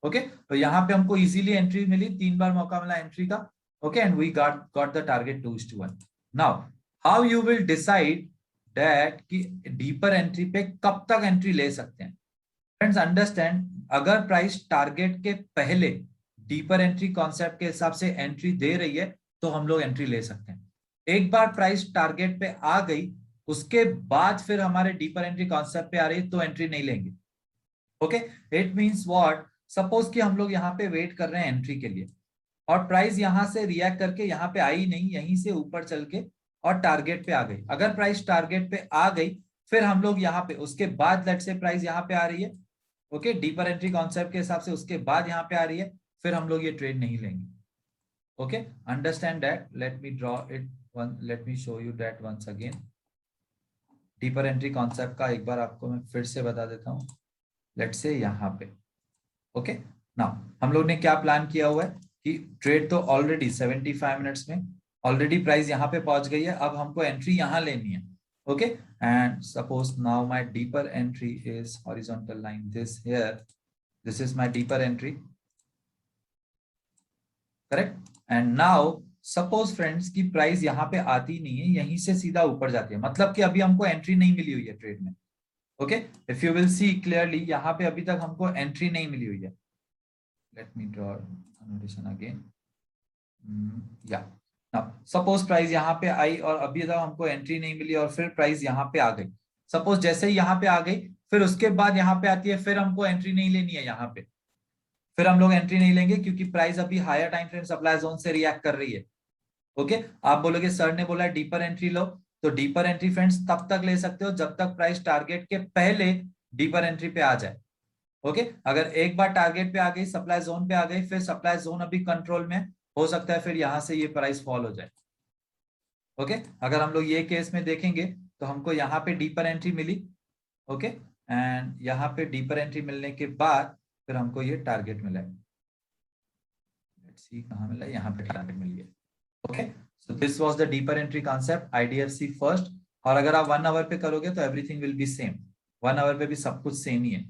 ओके तो यहाँ पे हमको इजीली एंट्री मिली, 3 बार मौका मिला एंट्री का। Okay and we got the target 2:1। Now how you will decide that कि डीपर एंट्री पे कब तक एंट्री ले सकते हैं। फ्रेंड्स अंडरस्टैंड, अगर प्राइस टारगेट के पहले डीपर एंट्री कॉन्सेप्ट के हिसाब से एंट्री दे रही है तो हम लोग एंट्री ले सकते हैं। एक बार प्राइस टारगेट पे आ गई उसके बाद फिर हमारे डीपर एंट्री कॉन्सेप्ट पे आ रही तो एंट्री नहीं लेंगे। Okay it means what, suppose कि हम लोग यहाँ पे वेट कर रहे हैं एंट्री के लिए और प्राइस यहां से रिएक्ट करके यहाँ पे आई नहीं, यहीं से ऊपर चल के और टारगेट पे आ गई। अगर प्राइस टारगेट पे आ गई फिर हम लोग यहाँ पे उसके बाद लेट से प्राइस यहाँ पे आ रही है, ओके डीपर एंट्री कॉन्सेप्ट के हिसाब से उसके बाद यहाँ पे आ रही है, फिर हम लोग ये ट्रेड नहीं लेंगे। Okay understand that, let me draw it one, let me show you that once again. Deeper entry concept का एक बार आपको मैं फिर से बता देता हूँ। लेट से यहाँ पे ओके नाउ हम लोग ने क्या प्लान किया हुआ है कि ट्रेड तो ऑलरेडी 75 मिनट्स में ऑलरेडी प्राइस यहाँ पे पहुंच गई है, अब हमको एंट्री यहाँ लेनी है। Okay and suppose now my deeper entry is horizontal line this here, this is my deeper entry, correct. And now suppose friends की प्राइस यहाँ पे आती नहीं है, यहीं से सीधा ऊपर जाती है, मतलब कि अभी हमको एंट्री नहीं मिली हुई है ट्रेड में। Okay if you will C clearly यहाँ पे अभी तक हमको एंट्री नहीं मिली हुई है। let me draw annotation again, yeah now suppose price यहाँ पे आई और अभी तक हमको एंट्री नहीं मिली और फिर प्राइस यहाँ पे आ गई। सपोज जैसे ही यहाँ पे आ गई फिर उसके बाद यहाँ पे आती है, फिर हमको एंट्री नहीं लेनी है यहाँ पे, फिर हम लोग एंट्री नहीं लेंगे क्योंकि प्राइस अभी higher time frame supply zone से रिएक्ट कर रही है। ओके आप बोलोगे सर ने बोला डीपर एंट्री लो, तो डीपर एंट्री फ्रेंड्स तब तक ले सकते हो जब तक प्राइस टारगेट के पहले डीपर एंट्री पे आ जाए। ओके अगर एक बार टारगेट पे आ गई, सप्लाई जोन पे आ गई, फिर सप्लाई जोन अभी कंट्रोल में हो सकता है फिर यहां से ये प्राइस फॉल हो जाए। ओके अगर हम लोग ये केस में देखेंगे तो हमको यहाँ पे डीपर एंट्री मिली। ओके एंड यहाँ पे डीपर एंट्री मिलने के बाद फिर हमको ये टारगेट मिला है, लेट्स सी कहाँ मिला है, यहाँ पे टारगेट मिल गया। Okay so this was the deeper entry concept IDFC first. और अगर आप 1 आवर पे करोगे तो everything will be same, 1 hour पे भी सब कुछ सेम ही है,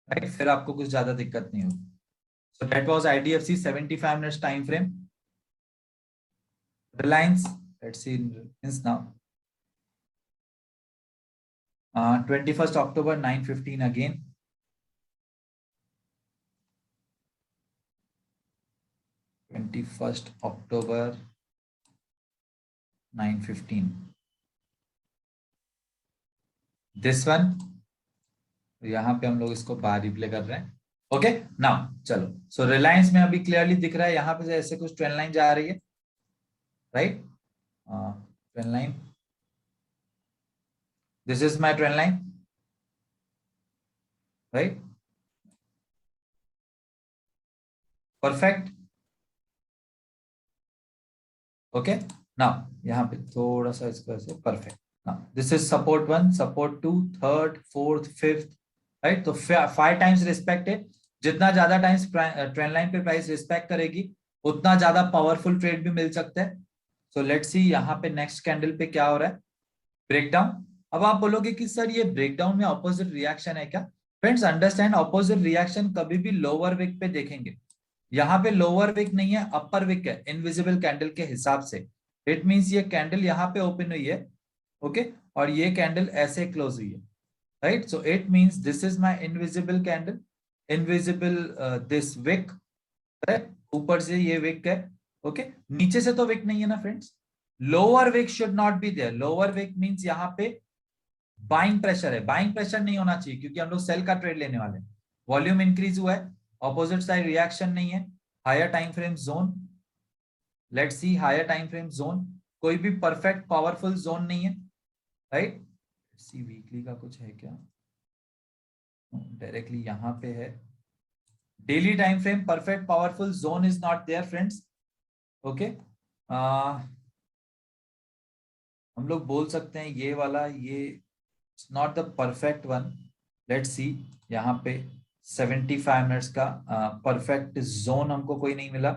राइट फिर आपको कुछ ज्यादा दिक्कत नहीं होगी। So that was IDFC 75 minutes time frame. Reliance, let's see Reliance now. 21st October 9:15 again. October 9:15. This one. यहाँ पे हम लोग इसको बार रिप्ले कर रहे हैं। ओके नाउ चलो सो रिलायंस में अभी क्लियरली दिख रहा है यहाँ पे ऐसे कुछ ट्रेंड लाइन जा रही है, right trend line, this is my trend line, right perfect. Okay now यहाँ पे थोड़ा सा इसको ऐसे perfect. Now this is support 1, support 2, third, fourth, fifth, right तो 5 टाइम्स रिस्पेक्टेड। जितना ज्यादा टाइम्स ट्रेंड लाइन पे प्राइस रिस्पेक्ट करेगी उतना ज्यादा पावरफुल ट्रेड भी मिल सकता है। सो लेट्स सी यहाँ पे नेक्स्ट कैंडल पे क्या हो रहा है, ब्रेकडाउन। अब आप बोलोगे कि सर ये ब्रेकडाउन में ऑपोजिट रिएक्शन है क्या। फ्रेंड्स अंडरस्टैंड, ऑपोजिट रिएक्शन कभी भी लोअर विक पे देखेंगे, यहाँ पे लोअर विक नहीं है अपर विक है इनविजिबल कैंडल के हिसाब से। इट मींस ये कैंडल यहाँ पे ओपन हुई है, ओके और ये कैंडल ऐसे क्लोज हुई है, right so it means this is my invisible candle, invisible this wick, right ऊपर से ये विक है, ओके नीचे से तो विक नहीं है ना friends. Lower wick should not be there, lower wick means यहाँ पे बाइंग प्रेशर है, बाइंग प्रेशर नहीं होना चाहिए क्योंकि हम लोग सेल का ट्रेड लेने वाले हैं। वॉल्यूम इंक्रीज हुआ है, ऑपोजिट साइड रिएक्शन नहीं है, higher time frame zone, let's see higher time frame zone, कोई भी परफेक्ट पावरफुल जोन नहीं है, राइट सी वीकली का कुछ है क्या, डायरेक्टली यहाँ पे है daily time frame, perfect powerful zone is not their friends. Okay हम लोग बोल सकते हैं ये वाला, ये not the perfect one. Let's see यहाँ पे 75 मिनट्स का परफेक्ट जोन हमको कोई नहीं मिला।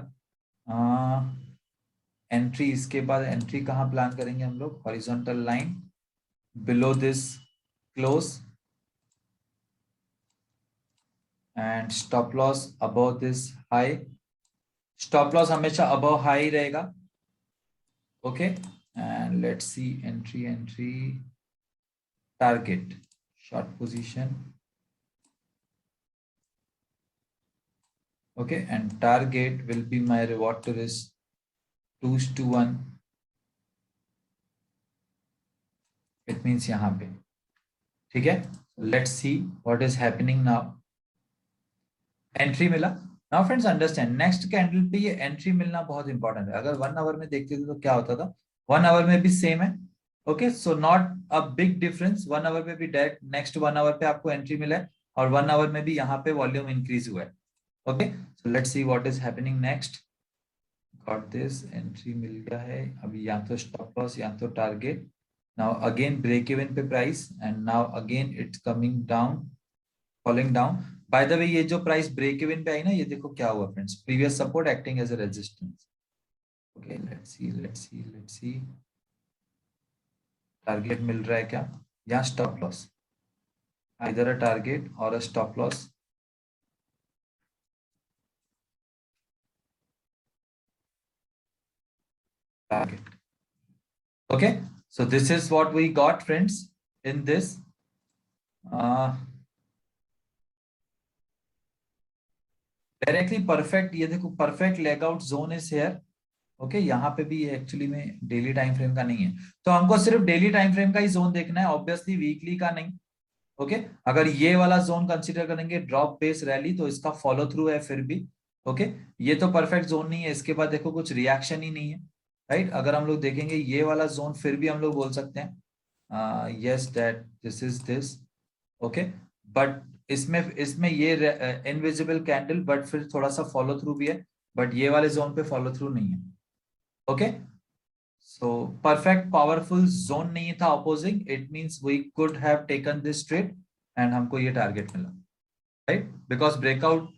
एंट्री इसके बाद एंट्री कहाँ प्लान करेंगे हम लोग, horizontal line below this close, and stop loss above this high, stop loss हमेशा अबव हाई रहेगा. Okay, and let's see entry target short position. Okay, and target will be my reward to risk 2:1. It means यहाँ पे. ठीक है, let's see what is happening now. Entry मिला. Now friends understand, next candle पे ये entry मिलना बहुत important है. अगर 1 आवर में देखते थे तो क्या होता था, 1 आवर में भी सेम है. Okay, so not a big difference. 1 hour में भी डायरेक्ट नेक्स्ट 1 आवर पे आपको एंट्री मिला है, और 1 आवर में भी यहाँ पे वॉल्यूम इंक्रीज हुआ है. Okay, so let's see what is happening next. Got this, entry मिल गया है. अभी या तो स्टॉप लॉस या तो target. Now again break even पे price, and now again it's coming down, falling down. By the way, ये जो प्राइस ब्रेक इवन पे आई ना, ये देखो क्या हुआ friends, previous support acting as a resistance. Okay, let's see target मिल रहा है क्या, या stop loss, either a target और a stop loss. Target. okay, so this is what we got friends in this. Directly perfect, ये देखो perfect leg out zone is here. Okay, यहाँ पे भी एक्चुअली में डेली टाइम फ्रेम का नहीं है, तो हमको सिर्फ डेली टाइम फ्रेम का ही जोन देखना है, ऑब्वियसली वीकली का नहीं. ओके, अगर ये वाला जोन कंसीडर करेंगे ड्रॉप बेस रैली, तो इसका फॉलो थ्रू है फिर भी. ओके, ये तो परफेक्ट जोन नहीं है, इसके बाद देखो कुछ रिएक्शन ही नहीं है. राइट, अगर हम लोग देखेंगे ये वाला जोन, फिर भी हम लोग बोल सकते हैं yes that this is this. Okay, but इसमें इसमें ये इनविजिबल कैंडल, बट फिर थोड़ा सा फॉलो थ्रू भी है, बट ये वाले जोन पे फॉलो थ्रू नहीं है. Okay, so perfect powerful zone नहीं था opposing, it means we could have taken this trade and हमको ये टारगेट मिला. Right, because breakout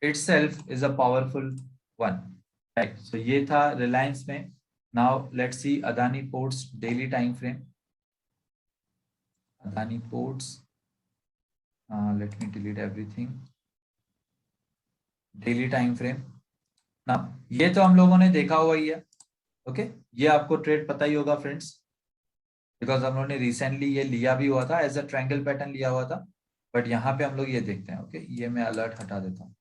itself is a powerful one. Right, so ये था रिलायंस में. Now let's see Adani ports daily time frame. Adani Ports, let me delete everything. Daily time frame ना, ये तो हम लोगों ने देखा हुआ ही है. ओके, ये आपको ट्रेड पता ही होगा फ्रेंड्स, बिकॉज हम लोगों ने रिसेंटली ये लिया भी हुआ था, एज अ ट्रायंगल पैटर्न लिया हुआ था. बट यहाँ पे हम लोग ये देखते हैं. ओके, ये मैं अलर्ट हटा देता हूँ.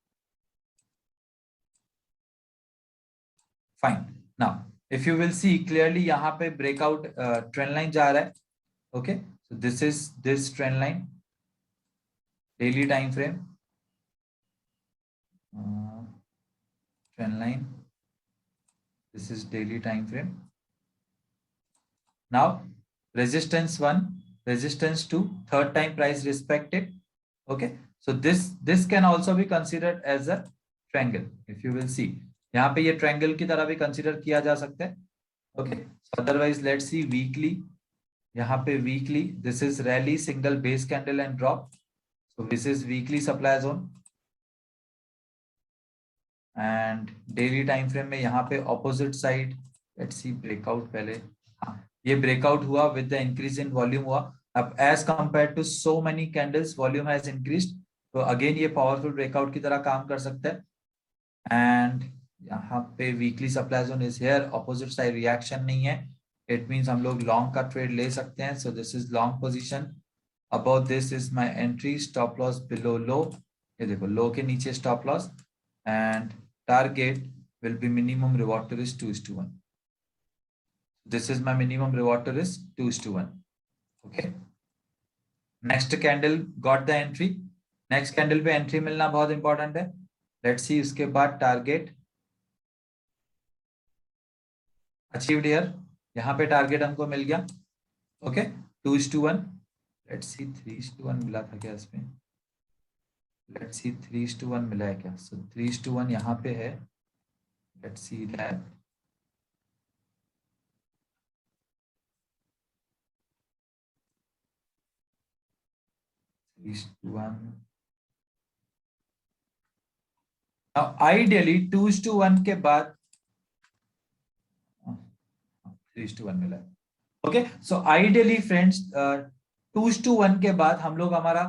Fine. Now if you will C clearly, यहाँ पे ब्रेकआउट ट्रेंड लाइन जा रहा है. Okay, so this is this trend line, daily time frame trend line. This is daily time frame. Now, resistance 1, resistance 2, third time price respected. Okay, so this can also be considered as a triangle. If you will see, यहाँ पे ये triangle की तरह भी consider किया जा सकता है. Okay, so otherwise let's see weekly. यहाँ पे weekly, this is rally, single base candle and drop. So this is weekly supply zone. And daily time frame में यहाँ पे opposite side, let's see breakout पहले. हाँ, ये ब्रेकआउट हुआ with the increase in volume हुआ. अब as compare to so many candles volume has increased, तो अगेन ये पावरफुल ब्रेकआउट की तरह काम कर सकता है. एंड यहाँ पे weekly supply zone is here, opposite side reaction नहीं है, इट मींस हम लोग लॉन्ग का ट्रेड ले सकते हैं. So this is long position. About this is my entry, stop loss below low. ये देखो लो के नीचे stop loss, and target will be minimum reward to risk 2:1. This is my minimum reward to risk 2:1. Okay, next candle got the entry. next candle पे entry मिलना बहुत important है. let's see उसके बाद target achieved here. यहाँ पे target हमको मिल गया. okay, 2:1. let's see 3:1 मिला था क्या इसमें, let's see 3:1 मिला है क्या. so 3:1 यहाँ पे है. let's see that. Now, ideally 2:1 के बाद 3:1 मिला है. ओके, सो आइडियली फ्रेंड्स 2:1 के बाद हम लोग हमारा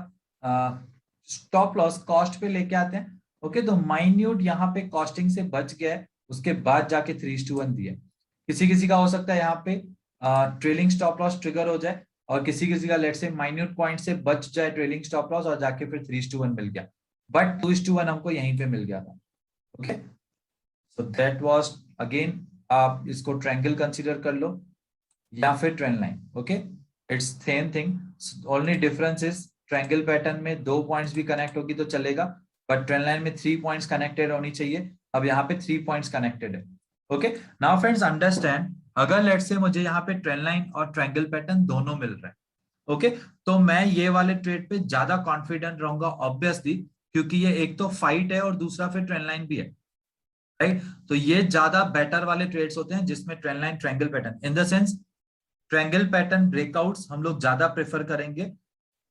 स्टॉप लॉस कॉस्ट पे लेके आते हैं। ओके, तो माइन्यूट यहाँ पे कॉस्टिंग से बच गया है, उसके बाद जाके 3:1 दिया। किसी किसी का हो सकता है यहाँ पे ट्रेलिंग स्टॉप लॉस ट्रिगर हो जाए, और किसी किसी का लेट से माइन्यूट पॉइंट से बच जाए ट्रेलिंग स्टॉप लॉस और जाके फिर 3:1 मिल गया, बट 2:1 हमको यहीं पे मिल गया था। Okay, so that was again, आप इसको ट्रायंगल कंसीडर कर लो या फिर trend line. Okay, it's same thing, only difference is triangle pattern में 2 पॉइंट्स भी कनेक्ट होगी तो चलेगा, बट ट्रेंड लाइन में 3 पॉइंट्स कनेक्टेड होनी चाहिए। अब यहाँ पे 3 पॉइंट्स कनेक्टेड है। ओके, नाउ फ्रेंड्स अंडरस्टैंड, अगर लेट से मुझे यहाँ पे ट्रेंड लाइन और ट्रायंगल पैटर्न दोनों मिल रहा है, ओके, तो मैं ये वाले ट्रेड पे ज्यादा कॉन्फिडेंट रहूंगा ऑब्वियसली, क्योंकि ये एक तो फाइट है और दूसरा फिर ट्रेंड लाइन भी है, राइट। तो ये ज्यादा बेटर वाले ट्रेड्स होते हैं जिसमें trend line triangle pattern, in the sense triangle pattern breakouts हम लोग ज्यादा प्रेफर करेंगे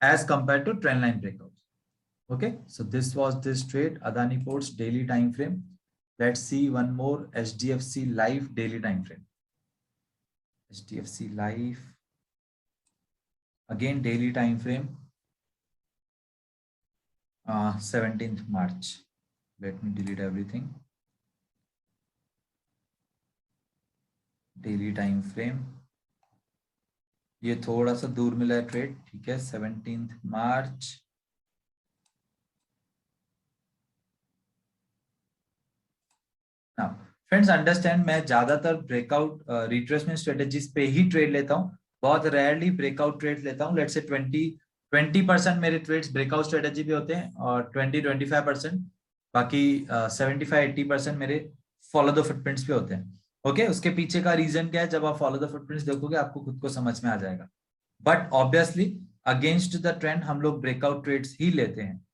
as compare to trend line breakouts. Okay, so this was this trade Adani ports daily time frame. Let's C one more HDFC life daily time frame. HDFC life again daily time frame, 17th March. Let me delete everything. Daily time frame, ये थोड़ा सा दूर मिला है trade, ठीक है, 17th March। Now friends understand, मैं ज्यादातर ब्रेकआउट रिट्रेसमेंट स्ट्रेटेजीज पे ही ट्रेड लेता हूँ, बहुत रेयरली ब्रेकआउट ट्रेड लेता हूँ। लेट्स से 20% मेरे ट्रेड्स ब्रेकआउट स्ट्रेटेजी पे होते हैं और 20-25%, बाकी 75-80% मेरे फॉलो द फुटप्रिंट्स पे होते हैं। ओके, उसके पीछे का रीजन क्या है, जब आप फॉलो द फुटप्रिंट्स देखोगे आपको खुद को समझ में आ जाएगा, but obviously against the trend हम लोग ब्रेकआउट ट्रेड्स ही लेते हैं।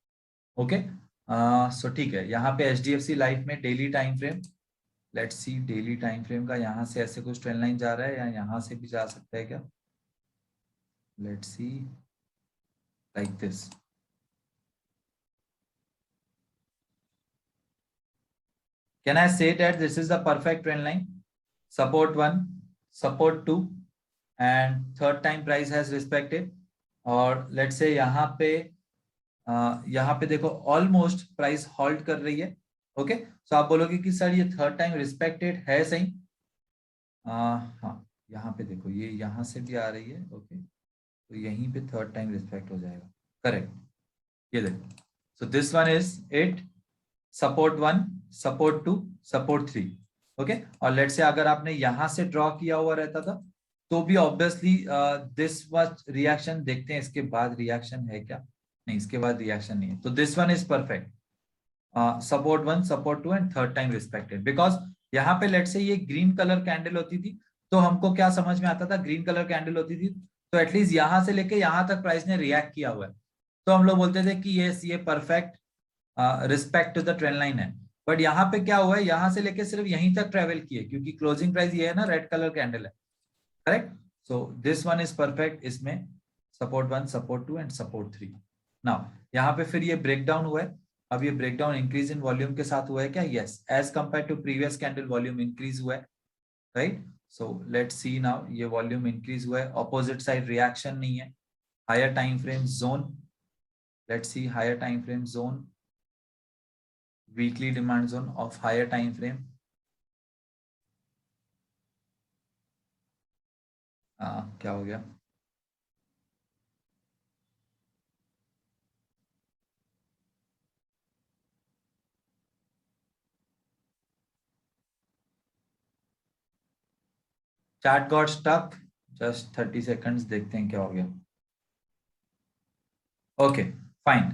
ओके, सो ठीक है, यहाँ पे एचडीएफसी लाइफ में daily time frame, let's C daily time frame का यहाँ से ऐसे कुछ ट्रेंड लाइन जा रहा है या यहाँ से भी जा सकता है क्या, let's C like this. Can I say that this is the perfect trend line, support 1, support 2 and third time price has respected, और लेट्स से यहाँ पे देखो ऑलमोस्ट प्राइस हॉल्ट कर रही है। ओके, सो आप बोलोगे कि सर ये थर्ड टाइम रिस्पेक्टेड है सही, हाँ, यहाँ पे देखो ये यहाँ से भी आ रही है। ओके, तो यहीं पे थर्ड टाइम रिस्पेक्ट हो जाएगा, करेक्ट, ये देखो। सो this one is it, support 1, support 2, support 3। Okay, और लेट से अगर आपने यहां से ड्रॉ किया हुआ रहता था तो भी ऑब्वियसली दिस वाज रिएक्शन, देखते हैं इसके बाद रिएक्शन है क्या, नहीं इसके बाद रिएक्शन नहीं है, तो this one is perfect, support 1, support 2 and third time respected, because यहाँ पे लेट से ये ग्रीन कलर कैंडल होती थी तो हमको क्या समझ में आता था, ग्रीन कलर कैंडल होती थी तो एटलीस्ट यहां से लेके यहां तक प्राइस ने रिएक्ट किया हुआ है, तो हम लोग बोलते थे कि ये perfect respect to the trend line है। बट यहाँ पे क्या हुआ है, यहाँ से लेके सिर्फ यहीं तक ट्रेवल किए, क्योंकि क्लोजिंग प्राइस ये है ना, रेड कलर कैंडल है, correct. So this one is perfect, इसमें support 1, support 2 and support 3। Now यहाँ पे फिर ये ब्रेकडाउन हुआ है, अब ये ब्रेकडाउन इंक्रीज इन वॉल्यूम के साथ हुआ है क्या, yes, as compare to previous candle volume increase हुआ है, right. So let's see now, ये वॉल्यूम इंक्रीज हुआ है, ऑपोजिट साइड रिएक्शन नहीं है, higher time frame zone, let's see higher time frame zone, weekly demand zone of higher time frame, क्या हो गया, chart got stuck, just 30 seconds, देखते हैं क्या हो गया। ओके, फाइन,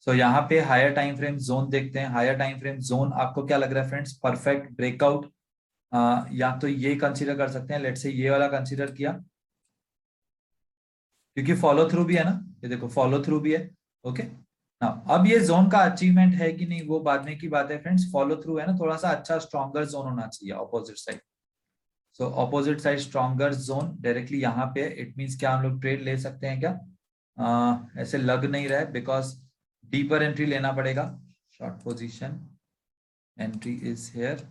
सो यहाँ पे हायर टाइम फ्रेम जोन देखते हैं, हायर टाइम फ्रेम जोन आपको क्या लग रहा है फ्रेंड्स, परफेक्ट ब्रेकआउट, या तो ये कंसीडर कर सकते हैं, लेट्स से ये वाला कंसीडर किया, क्योंकि फॉलो थ्रू भी है ना, ये देखो फॉलो थ्रू भी है। ओके, ना अब ये जोन का अचीवमेंट है कि नहीं वो बाद में की बात है फ्रेंड्स, फॉलो थ्रू है ना, थोड़ा सा अच्छा स्ट्रॉन्गर जोन होना चाहिए opposite side, so opposite side stronger zone directly यहाँ पे, इट मींस क्या हम लोग ट्रेड ले सकते हैं क्या, ऐसे लग नहीं रहा है, बिकॉज डीपर एंट्री लेना पड़ेगा, short position entry is here,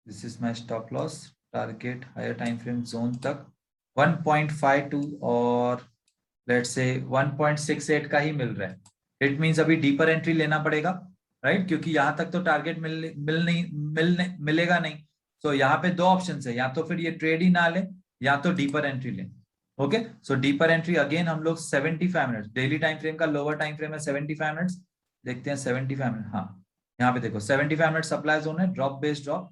this is my stop loss, target higher time frame zone तक 1.52 और लेट्स से 1.68 का ही मिल रहा है, इट मींस अभी डीपर एंट्री लेना पड़ेगा, राइट? क्योंकि यहां तक तो टारगेट मिलेगा नहीं। तो यहाँ पे दो ऑप्शन है, या तो फिर ये ट्रेड ही ना ले, या तो डीपर एंट्री ले। ओके, सो डीपर एंट्री अगेन हम लोग 75 मिनट्स, डेली टाइम फ्रेम का लोअर टाइम फ्रेम है 75 मिनट्स। देखते हैं 75 मिनट, हाँ यहाँ पे देखो 75 मिनट सप्लाई जोन है, drop based drop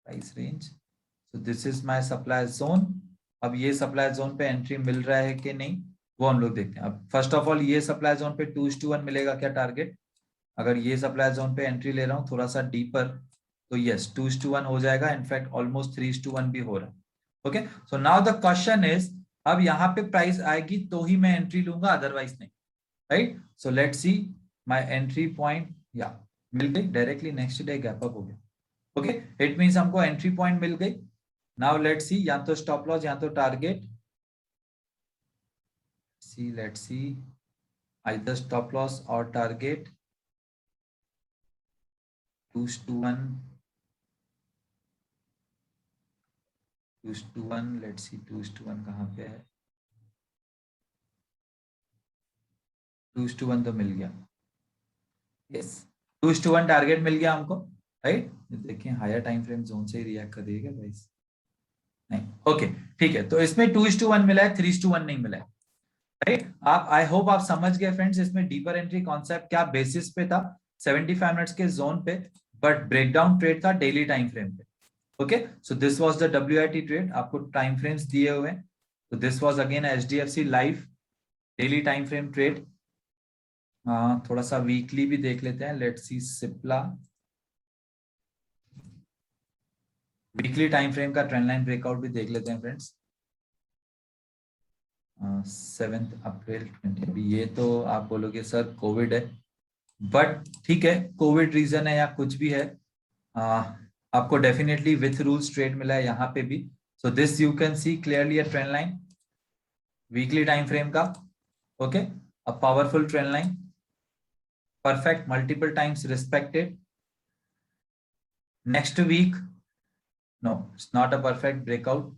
price range. So this is my supply zone. अब ये सप्लाई जोन पे एंट्री मिल रहा है कि नहीं, वो हम लोग देखते हैं। अब फर्स्ट ऑफ ऑल ये सप्लाई जोन पे 2:1 मिलेगा क्या टारगेट? अगर ये सप्लाई जोन पे एंट्री ले रहा हूँ थोड़ा सा डीपर, तो यस 2:1 हो जाएगा, इनफैक्ट ऑलमोस्ट 3:1 भी हो रहा है। Okay, so now the question is, अब यहाँ पे प्राइस आएगी तो ही मैं एंट्री लूंगा, अदरवाइज नहीं, right? So let's see my entry point, या मिल गई directly, next day gap up हो गया। ओके, इट मींस हमको एंट्री पॉइंट मिल गई। नाउ लेट्स सी, या तो स्टॉप लॉस या तो target. See let's see, either stop loss और टारगेट 2:1, 2:1, लेट्स सी 2:1 कहाँ पे है? 2:1 तो मिल गया, यस 2:1 टारगेट मिल गया हमको, राइट? देखिए हायर टाइम फ्रेम जोन से ही रिएक्ट कर देगा गाइस, नहीं ओके ठीक है। तो इसमें 2:1 मिला है, 3:1 नहीं मिला है, राइट? आप आई होप आप समझ गए फ्रेंड्स, इसमें डीपर एंट्री कॉन्सेप्ट क्या बेसिस पे था, 75 मिनट्स के जोन पे, बट ब्रेकडाउन ट्रेड था डेली टाइम फ्रेम पे। Okay, so this was the WIT trade, आपको टाइम फ्रेम्स दिए हुए हैं। तो this was again HDFC life daily time frame trade. थोड़ा सा वीकली भी देख लेते हैं, let's C Cipla weekly time frame का ट्रेंड लाइन ब्रेकआउट भी देख लेते हैं फ्रेंड्स। 7 अप्रैल 20, अभी ये तो आप बोलोगे सर कोविड है, बट ठीक है, कोविड रीजन है या कुछ भी है, आपको डेफिनेटली विथ रूल्स ट्रेड मिला है यहाँ पे भी। So this you can see clearly a trend line weekly time frame का। Okay, a powerful trend line, perfect multiple times respected. Next week, no, it's not a perfect breakout.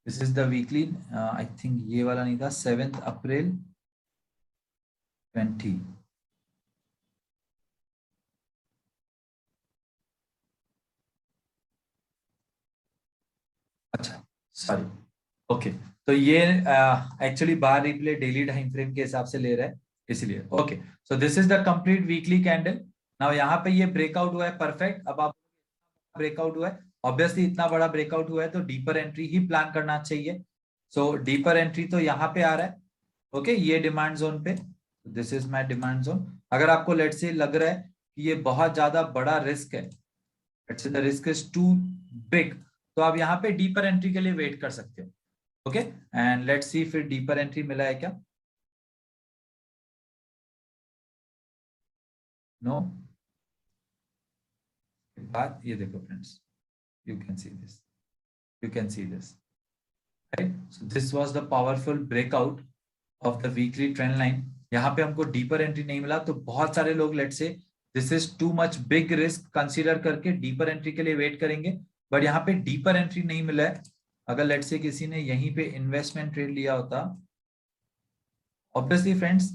This is the weekly, I think ये वाला नहीं था, 7 अप्रैल 20। अच्छा sorry, okay, तो ये actually बार replay daily time frame के हिसाब से ले रहा है, इसलिए okay. So this is the complete weekly candle. Now यहाँ पे ये ब्रेकआउट हुआ है परफेक्ट। अब आप ब्रेकआउट हुआ है, ऑब्वियसली इतना बड़ा ब्रेकआउट हुआ है तो डीपर एंट्री ही प्लान करना चाहिए। सो डीपर एंट्री तो यहाँ पे आ रहा है, ओके ये डिमांड जोन पे, this is my demand zone. अगर आपको लेट से लग रहा है कि ये बहुत ज्यादा बड़ा रिस्क है, let's say the risk is too big, तो आप यहाँ पे डीपर एंट्री के लिए वेट कर सकते हो। ओके, एंड लेट्स सी फिर डीपर एंट्री मिला है क्या? नो, बात ये देखो friends, you can see this, you can see this, right? So this was the powerful breakout of the weekly trend line. यहाँ पे हमको डीपर एंट्री नहीं मिला, तो बहुत सारे लोग लेट से this is too much big risk consider करके डीपर एंट्री के लिए वेट करेंगे, बट यहाँ पे डीपर एंट्री नहीं मिला है। अगर लेट से किसी ने यहीं पे इन्वेस्टमेंट ट्रेड लिया होता, obviously friends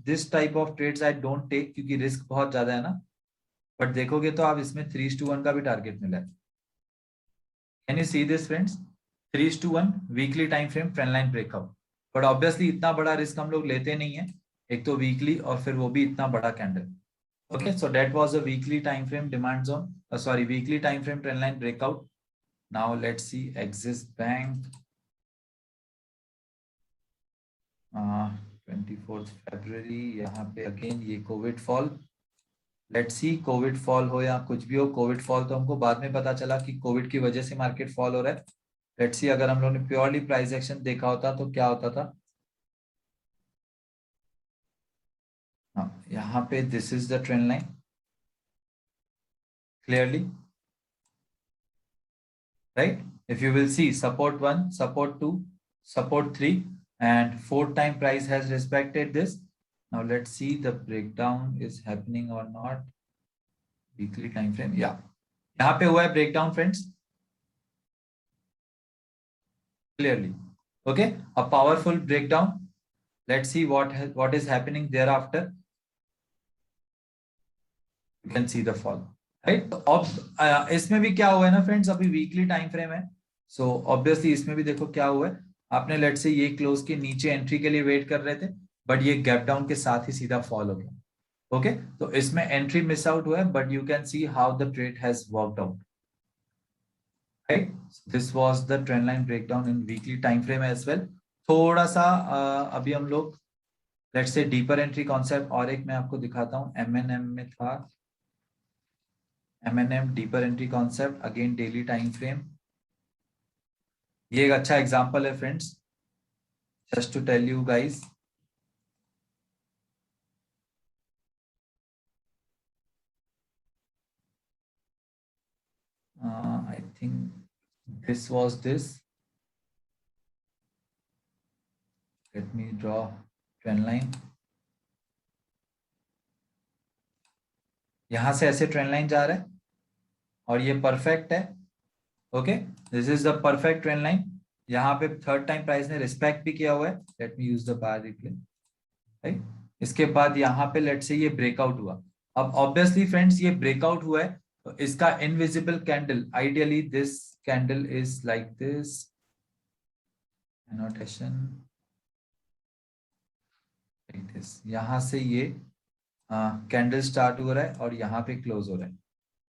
this type of trades I don't take, क्योंकि रिस्क बहुत ज्यादा है ना। बट देखोगे तो आप इसमें 3:1 का भी टारगेट मिला है। Can you see this friends? 3:1 weekly time frame trend line breakout, but obviously इतना बड़ा रिस्क हम लोग लेते नहीं है, एक तो वीकली और फिर वो भी इतना बड़ा candle. Okay, so that was a weekly time frame demand zone, sorry weekly time frame trend line breakout. Now let's C axis bank 24 फरवरी, यहाँ पे अगेन ये Covid fall. Let's see Covid fall हो या कुछ भी हो, कोविड फॉल तो हमको बाद में पता चला कि कोविड की वजह से मार्केट फॉल हो रहा है। लेट्स सी अगर हम लोगों ने प्योरली प्राइस एक्शन देखा होता तो क्या होता था। हाँ, यहाँ पे this is the trend line clearly, right? If you will see support 1, support 2, support 3, and 4th time price has respected this. Now let's see the breakdown is happening or not. Weekly time frame, yeah, यहाँ पे हुआ है breakdown friends. clearly. Okay, a powerful breakdown. Let's see what is happening thereafter. You can see the fall, right? तो अब इसमें भी क्या हुआ है ना फ्रेंड्स, अभी वीकली टाइम फ्रेम है, सो ऑब्वियसली इसमें भी देखो क्या हुआ है, आपने लेट से ये क्लोज के नीचे एंट्री के लिए वेट कर रहे थे, बट ये गैप डाउन के साथ ही सीधा फॉल हो गया. ओके, तो इसमें एंट्री मिस आउट हुआ है, but you can see how the trade has worked out, right? This was the trend line breakdown in weekly time frame as well. थोड़ा सा अभी हम लोग let's say deeper entry concept और एक मैं आपको दिखाता हूँ. एमएनएम में था, MNM deeper entry concept, again daily time frame. ये एक अच्छा एग्जांपल है friends, just to tell you guys. I think this was this. Let me draw trend line. यहां से ऐसे ट्रेंड लाइन जा रहा है और ये परफेक्ट है. Okay, this is the perfect trend line. यहाँ पे थर्ड टाइम प्राइस ने रिस्पेक्ट भी किया हुआ है. Let me use the bar replay, right? इसके बाद यहाँ पे लेट से ये ब्रेकआउट हुआ. अब ऑब्वियसली फ्रेंड्स ये ब्रेकआउट हुआ है, तो इसका invisible candle, ideally this candle is like this, annotation like this. यहां से ये कैंडल स्टार्ट हो रहा है और यहाँ पे क्लोज हो रहा है.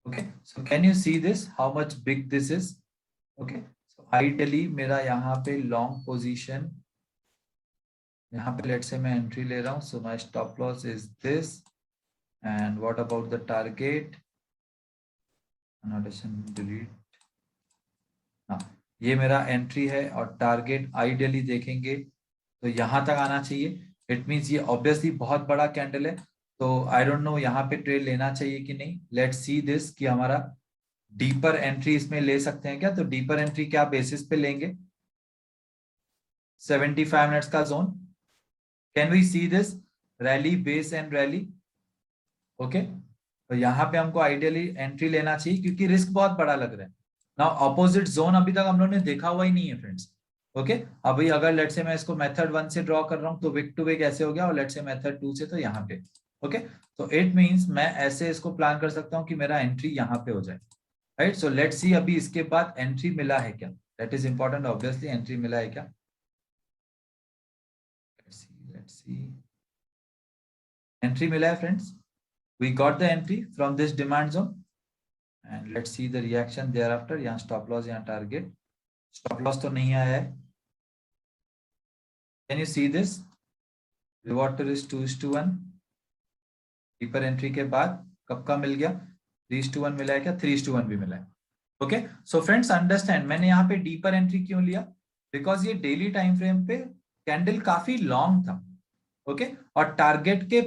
Okay, so can you see this how much big this is? Okay, so ideally मेरा यहाँ पे लॉन्ग पोजीशन, यहाँ पे लेट से मैं एंट्री ले रहा हूँ, so my stop loss is this. And what about the target? Annotation delete. हाँ, ये मेरा एंट्री है और टारगेट आइडियली देखेंगे तो यहाँ तक आना चाहिए. इट मीन्स ये ऑब्वियसली बहुत बड़ा कैंडल है, तो आई डोंट नो यहाँ पे ट्रेड लेना चाहिए कि नहीं. लेट्स सी दिस कि हमारा डीपर एंट्री इसमें ले सकते हैं क्या. तो डीपर एंट्री क्या बेसिस पे लेंगे? 75 मिनट्स का zone. Can we see this rally, base and rally? Okay, तो यहाँ पे हमको आइडियली एंट्री लेना चाहिए क्योंकि रिस्क बहुत बड़ा लग रहा है ना. ऑपोजिट जोन अभी तक हम लोगों ने देखा हुआ ही नहीं है फ्रेंड्स. ओके, अभी अगर लेट से मैं इसको मेथड 1 से ड्रॉ कर रहा हूँ तो विक टू विक ऐसे हो गया, और लेट से मेथड 2 से तो यहाँ पे. ओके, तो इट मींस मैं ऐसे इसको प्लान कर सकता हूँ कि मेरा एंट्री यहाँ पे हो जाए, राइट? सो लेट्स सी अभी इसके बाद एंट्री मिला है क्या, that is important. Obviously entry मिला है क्या? Let's see. एंट्री मिला है friends. We got the entry from this demand zone and let's see the reaction there after. यहाँ स्टॉप लॉस, यहाँ टारगेट. स्टॉप लॉस तो नहीं आया है. Can you see this? Reward to risk 2:1. Deeper entry के बाद कब का मिल गया? 3:1 मिला है क्या? 3:1 भी मिला है. ओके, सो फ्रेंड्स अंडरस्टैंड मैंने यहाँ पे डीपर एंट्री क्यों लिया, बिकॉज ये डेली टाइम फ्रेम पे कैंडल काफी लॉन्ग था. ओके, और टारगेट के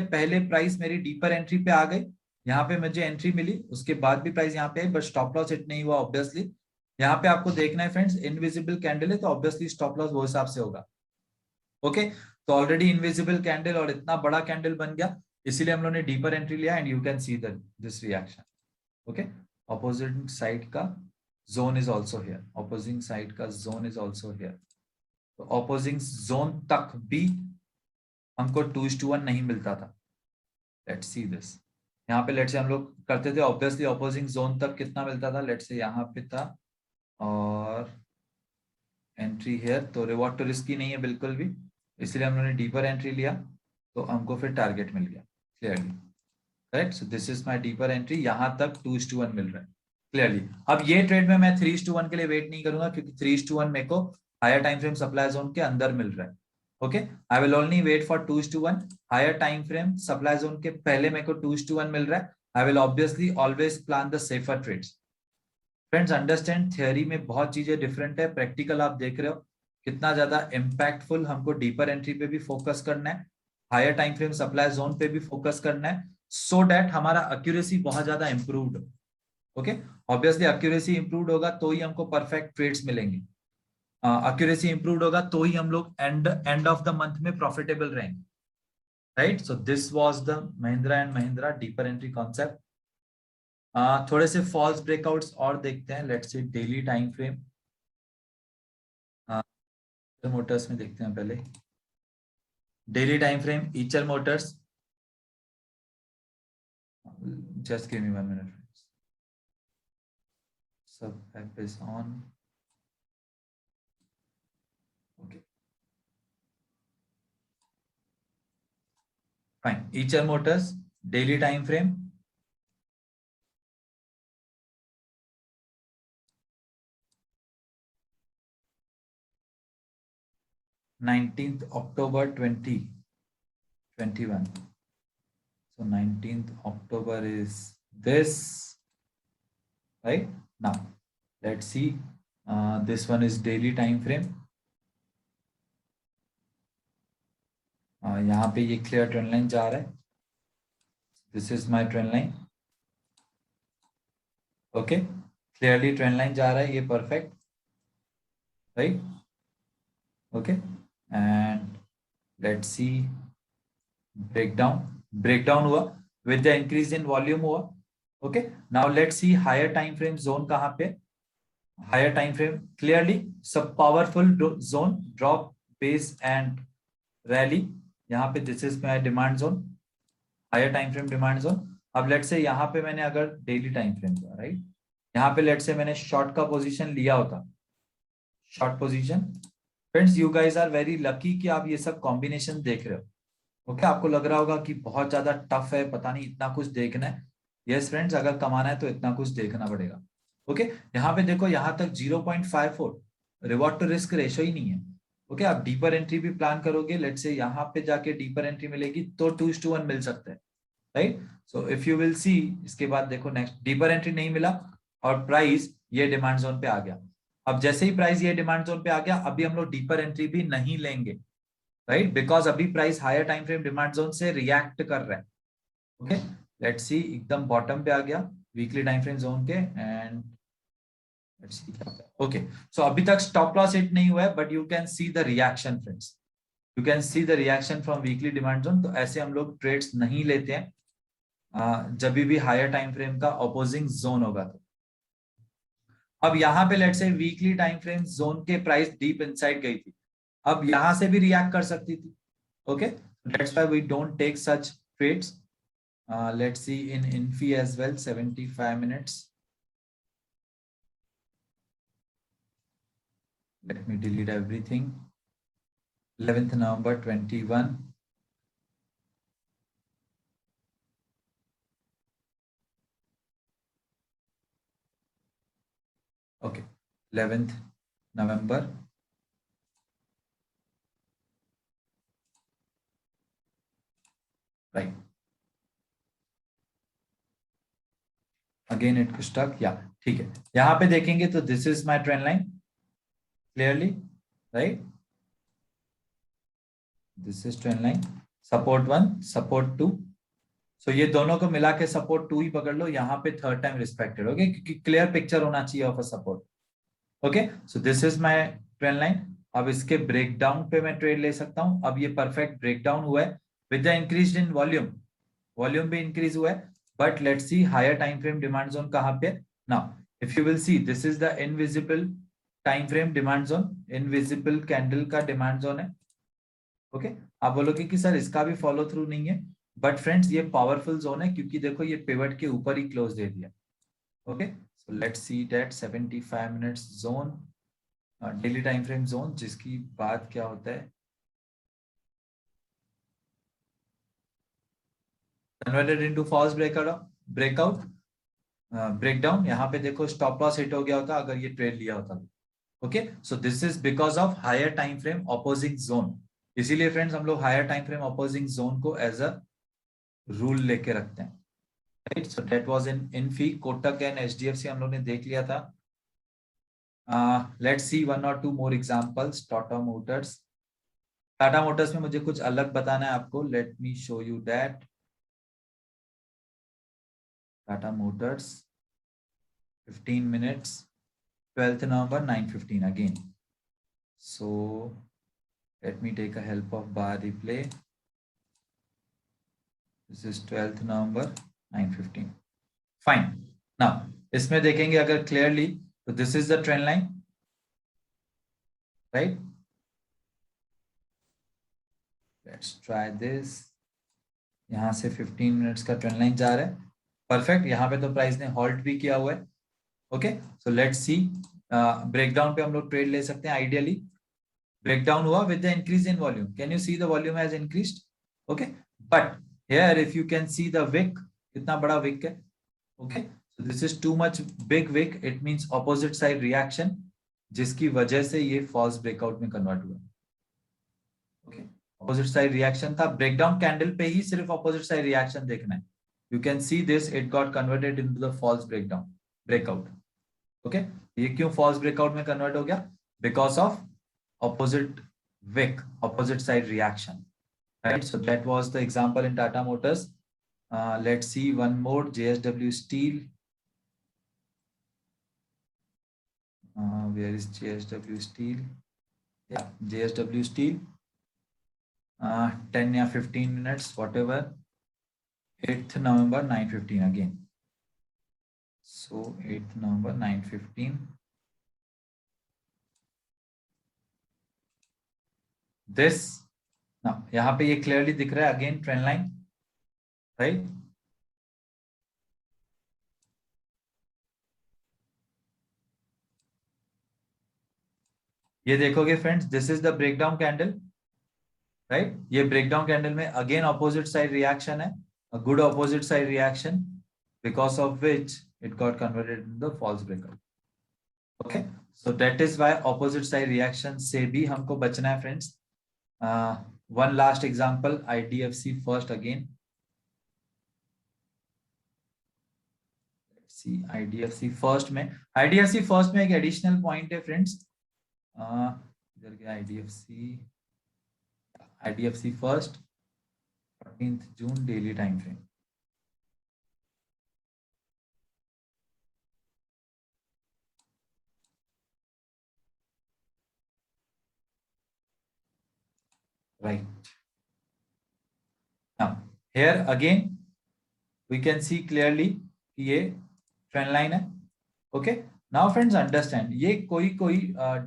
पहले प्राइस मेरी डीपर एंट्री पे आ गई. यहाँ पे मुझे एंट्री मिली, उसके बाद भी प्राइस यहाँ पे आई, बट स्टॉप लॉस हिट नहीं हुआ ऑब्वियसली. यहाँ पे आपको देखना है फ्रेंड्स, इनविजिबल कैंडल है तो ऑब्वियसली स्टॉप लॉस वो हिसाब से होगा. ओके, तो ऑलरेडी इनविजिबल कैंडल और इतना बड़ा कैंडल बन गया, इसीलिए हम लोगों ने डीपर एंट्री लिया and you can see this reaction. Okay, opposite side का zone is also here. Opposing side का जोन इज ऑल्सो हियर. तो ऑपोजिंग जोन तक भी हमको 2:1 नहीं मिलता था. Let's see this. यहाँ पे लेट्स से हम लोग करते थे ऑब्वियसली ऑपोजिंग जोन तक कितना मिलता था, लेट्स से यहाँ पे था और एंट्री हियर. तो रिवॉर्ड टू रिस्क ही नहीं है बिल्कुल भी, इसलिए हम लोगों ने डीपर एंट्री लिया, तो हमको फिर टारगेट मिल गया clearly, correct. So this is my deeper entry. यहाँ तक 2:1 मिल रहा है क्लियरली. अब ये ट्रेड में मैं 3:1 के लिए वेट नहीं करूंगा क्योंकि 3:1 मेरे को higher time frame supply zone के अंदर मिल रहा है. Okay, I will only wait for 2:1. Higher time frame supply zone के पहले मेरे को 2:1 मिल रहा है. I will obviously always plan the safer trades. Friends understand, theory में बहुत चीजें डिफरेंट है, प्रैक्टिकल आप देख रहे हो कितना ज्यादा इम्पैक्टफुल. हमको डीपर एंट्री पे भी फोकस करना है, higher time frame supply zone पे भी फोकस करना है, सो दैट हमारा एक्यूरेसी बहुत ज्यादा इंप्रूव्ड हो. ओके, ऑब्वियसली एक्यूरेसी इंप्रूव्ड होगा तो ही हमको परफेक्ट ट्रेड्स मिलेंगे. एक्यूरेसी इंप्रूव्ड होगा तो ही हम लोग एंड ऑफ द मंथ में प्रॉफिटेबल रहेंगे, right? So this was the Mahindra and Mahindra deeper entry concept. थोड़े से फॉल्स ब्रेकआउट्स और देखते हैं. Let's say daily time frame. Motors में देखते हैं पहले daily time frame Eicher Motors. Just give me 1 minute. Sub app is on. Okay. Fine. Eicher Motors daily time frame. October 2021. So 19th October is this, right? Now let's see. This one is daily time frame. यहाँ पे ये clear trend line जा रहा है. This is my trend line. Okay, clearly trend line जा रहा है ये. Perfect, right? Okay, and let's see breakdown हुआ with the increase in volume हुआ. Okay, now let's see higher time frame zone कहाँ पे. हायर टाइम फ्रेम क्लियरली सब powerful zone, drop, base and rally. यहाँ पे this is my demand zone, higher time frame demand zone. अब let's say यहाँ पे मैंने अगर डेली टाइम फ्रेम का, राइट, यहाँ पे लेट्स से मैंने शॉर्ट का पोजीशन लिया होता, short position. Friends you guys are very lucky कि आप ये सब कॉम्बिनेशन देख रहे हो. ओके, आपको लग रहा होगा कि बहुत ज्यादा टफ है, पता नहीं इतना कुछ देखना है. यस फ्रेंड्स, अगर कमाना है तो इतना कुछ देखना पड़ेगा. ओके, यहाँ पे देखो, यहाँ तक 0.54 रिवॉर्ड टू रिस्क रेशो ही नहीं है. ओके, आप डीपर एंट्री भी प्लान करोगे, लेट्स से यहाँ पे जाके डीपर एंट्री मिलेगी तो 2:1 मिल सकता है, right? So if you will सी, इसके बाद देखो नेक्स्ट डीपर एंट्री नहीं मिला और प्राइस ये डिमांड जोन पे आ गया. अब जैसे ही प्राइस ये डिमांड जोन पे आ गया, अभी हम लोग डीपर एंट्री भी नहीं लेंगे, राइट? बिकॉज अभी price higher time frame demand zone से रिएक्ट कर रहा है. ओके, लेट्स सी, एकदम बॉटम पे आ गया वीकली टाइम फ्रेम जोन के. एंड लेट्स सी क्या होता है. ओके, सो अभी तक स्टॉप लॉस हिट नहीं हुआ है, but you can see the reaction friends, you can see the reaction from weekly demand zone. तो ऐसे हम लोग ट्रेड्स नहीं लेते हैं जब भी हायर टाइम फ्रेम का अपोजिंग जोन होगा. तो अब यहाँ पे लेट्स से वीकली टाइम फ्रेम जोन के प्राइस डीप इनसाइड गई थी, अब यहां से भी रिएक्ट कर सकती थी. Okay, that's why we don't take such trades. Let's see in Infy as well 75 minutes. Let me delete everything. 11th November 21. Okay, 11th November. Right. Again it stuck. Yeah, ठीक है. यहाँ पे देखेंगे तो this is my trend line. Clearly, right? This is trend line. Support 1, support 2. So ये दोनों को मिला के सपोर्ट 2 ही पकड़ लो. यहाँ पे थर्ड टाइम रिस्पेक्टेड. ओके, क्योंकि क्लियर पिक्चर होना चाहिए of a support. Okay, so this is my trend line. अब इसके ब्रेकडाउन पे मैं ट्रेड ले सकता हूं. अब ये परफेक्ट ब्रेकडाउन हुआ है with the increase in volume, volume भी इंक्रीज हुआ है. But let's see higher time frame demand zone कहां पे. Now if you will see, this is the invisible time frame demand zone, invisible candle का demand zone है. Okay, आप बोलोगे कि सर इसका भी फॉलो थ्रू नहीं है, बट फ्रेंड्स ये पावरफुल जोन है क्योंकि देखो ये पिवट के ऊपर ही क्लोज दे दिया. Okay, so let's see that 75 minutes zone, daily time frame zone, जिसकी बात क्या होता है, converted into false breakout, breakdown. यहाँ पे देखो स्टॉप लॉस हिट हो गया होता अगर ये ट्रेड लिया होता. Okay, so this is because of higher time frame opposing zone. इसीलिए फ्रेंड्स हम लोग higher time frame opposing zone को एज अ रूल लेके रखते हैं, right? So that was in Infy, Kotak and HDFC हम लोग ने देख लिया था. लेट्स सी वन और two more examples. Tata Motors, Tata Motors में मुझे कुछ अलग बताना है आपको. Let me show you that. Tata Motors 15 minutes, 12th November 9:15 again. So let me take a help of bar replay. This is 12th November 9:15. Fine. Now इसमें देखेंगे अगर clearly, तो this is the trend line, right? Let's try this. यहाँ से 15 minutes का trend line जा रहा है, परफेक्ट। यहाँ पे तो प्राइस ने हॉल्ट भी किया हुआ है। Okay, so let's see, breakdown पे हम लोग ट्रेड ले सकते हैं आइडियली। ब्रेकडाउन हुआ with the increase in volume, can you see the volume has increased? Okay, but here if you can see the wick, कितना बड़ा विक है। Okay, so this is too much big wick, it means opposite side reaction, जिसकी वजह से ये false breakout में convert हुआ। Okay, opposite side reaction था, ब्रेकडाउन कैंडल पे ही सिर्फ ऑपोजिट साइड रिएक्शन देखना है। You can see this, it got converted into the false breakdown breakout. Okay, ये क्यों फॉल्स ब्रेकआउट में कन्वर्ट हो गया? Because of opposite wick, opposite side reaction, right? So that was the example in Tata Motors. Let's see one more, JSW Steel. Where is JSW Steel? Yeah, JSW Steel. 10 या 15 minutes, whatever. 8th November 9:15 again. So 8th November 9:15. This now यहाँ पे ये clearly दिख रहा है again trend line, right? ये देखोगे friends, this is the breakdown candle, right? ये ब्रेकडाउन कैंडल में अगेन ऑपोजिट साइड रिएक्शन है, a good opposite side reaction, because of which it got converted into the false breakout. Okay, so that is why opposite side reaction से भी हमको बचना है friends. one last example, IDFC first again. Let's see, IDFC first में, IDFC first में एक additional point है friends. इधर क्या, IDFC first 14th June daily time frame. Right. Now, here again we can see clearly कि ये trend line है। Okay, now friends understand, ये कोई कोई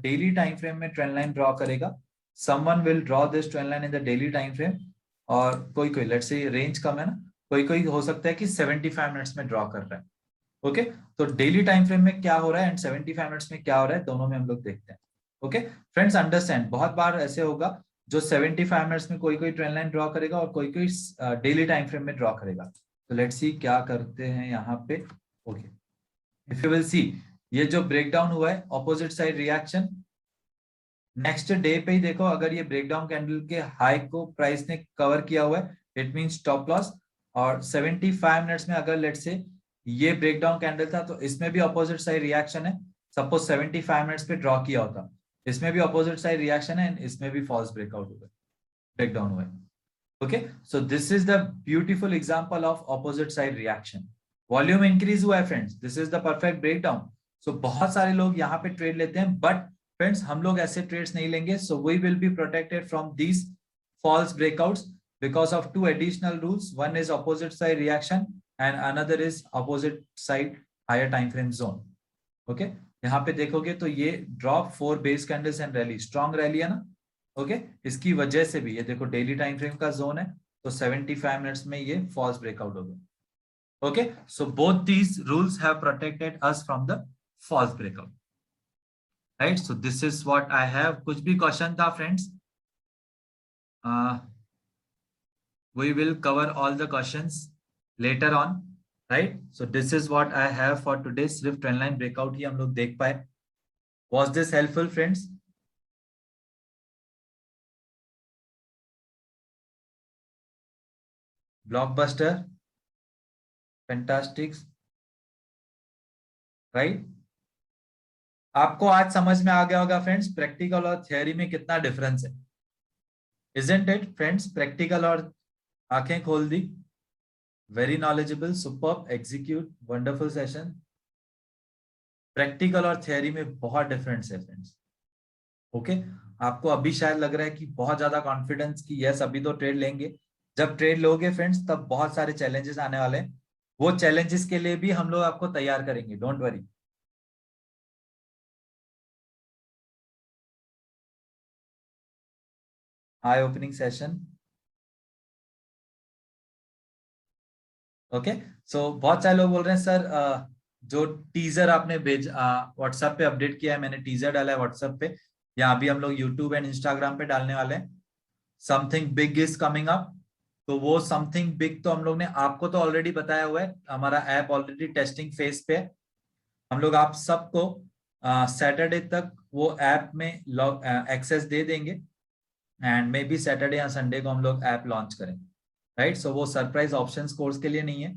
डेली टाइम फ्रेम में ट्रेंड लाइन ड्रॉ करेगा। Someone will draw this trend line in the daily time frame, और कोई कोई, लेट्स से रेंज कम है ना, कोई कोई हो सकता है कि 75 मिनट्स में ड्रॉ कर रहा है। ओके, तो डेली टाइम फ्रेम में क्या हो रहा है एंड 75 मिनट्स में क्या हो रहा है, दोनों में हम लोग देखते हैं। ओके फ्रेंड्स अंडरस्टैंड, बहुत बार ऐसे होगा जो 75 मिनट्स में कोई कोई ट्रेंड लाइन ड्रॉ करेगा और कोई कोई डेली टाइम फ्रेम में ड्रॉ करेगा। तो लेट्स सी क्या करते हैं यहाँ पे। ओके, इफ यू विल सी, ये जो ब्रेकडाउन हुआ है opposite side reaction, next day पे ही देखो, अगर ये ब्रेकडाउन कैंडल के हाई को प्राइस ने कवर किया हुआ है, इट मींस स्टॉप लॉस। और 75 मिनट्स में अगर लेट्स से ये ब्रेकडाउन कैंडल था, तो इसमें भी अपोजिट साइड रिएक्शन है। सपोज 75 मिनट्स पे ड्रॉ किया होता, इसमें भी अपोजिट साइड रिएक्शन है, इसमें भी फॉल्स ब्रेकआउट हुआ, ब्रेकडाउन हुआ है। Okay, so this is the beautiful example of opposite side reaction. Volume increase हुआ है friends, this is the perfect breakdown. So बहुत सारे लोग यहाँ पे ट्रेड लेते हैं, बट फ्रेंड्स हम लोग ऐसे ट्रेड्स नहीं लेंगे। So we will be protected from these false breakouts because of two additional rules. One is opposite side reaction and another is opposite side higher time frame zone. Okay, यहाँ पे देखोगे तो ये drop 4 base candles and rally, strong rally है ना। Okay, इसकी वजह से भी ये देखो डेली टाइम फ्रेम का जोन है, तो 75 मिनट्स में ये फॉल्स ब्रेकआउट हो गया। Okay, so both these rules have protected us from the false breakout, right? So this is what I have. कुछ भी क्वेश्चन था friends? We will cover all the questions later on, right? So this is what I have for today. सिर्फ trend line breakout ही हम लोग देख पाए। Was this helpful friends? Blockbuster, fantastic, right? आपको आज समझ में आ गया होगा फ्रेंड्स, प्रैक्टिकल और थियोरी में कितना डिफरेंस है, isn't it फ्रेंड्स? प्रैक्टिकल और आंखें खोल दी, very knowledgeable, superb, execute, wonderful session. Practical और थियोरी में बहुत डिफरेंस है फ्रेंड्स। ओके, आपको अभी शायद लग रहा है कि बहुत ज्यादा कॉन्फिडेंस कि यस अभी तो ट्रेड लेंगे। जब ट्रेड लोगे फ्रेंड्स, तब बहुत सारे चैलेंजेस आने वाले हैं। वो चैलेंजेस के लिए भी हम लोग आपको तैयार करेंगे, don't worry. I opening session okay so बहुत सारे लोग बोल रहे हैं सर जो टीजर आपने भेज व्हाट्सएप पे अपडेट किया है, मैंने टीजर डाला है व्हाट्सएप पे, या अभी हम लोग यूट्यूब एंड इंस्टाग्राम पे डालने वाले हैं। Something big is coming up. तो वो समथिंग बिग तो हम लोग ने आपको तो ऑलरेडी बताया हुआ है, हमारा ऐप ऑलरेडी टेस्टिंग फेज पे है। हम लोग आप सबको सैटरडे तक वो ऐप में लॉग एक्सेस दे देंगे, एंड मे बी सैटरडे या संडे को हम लोग ऐप लॉन्च करें, राइट। सो वो सरप्राइज ऑप्शंस कोर्स के लिए नहीं है,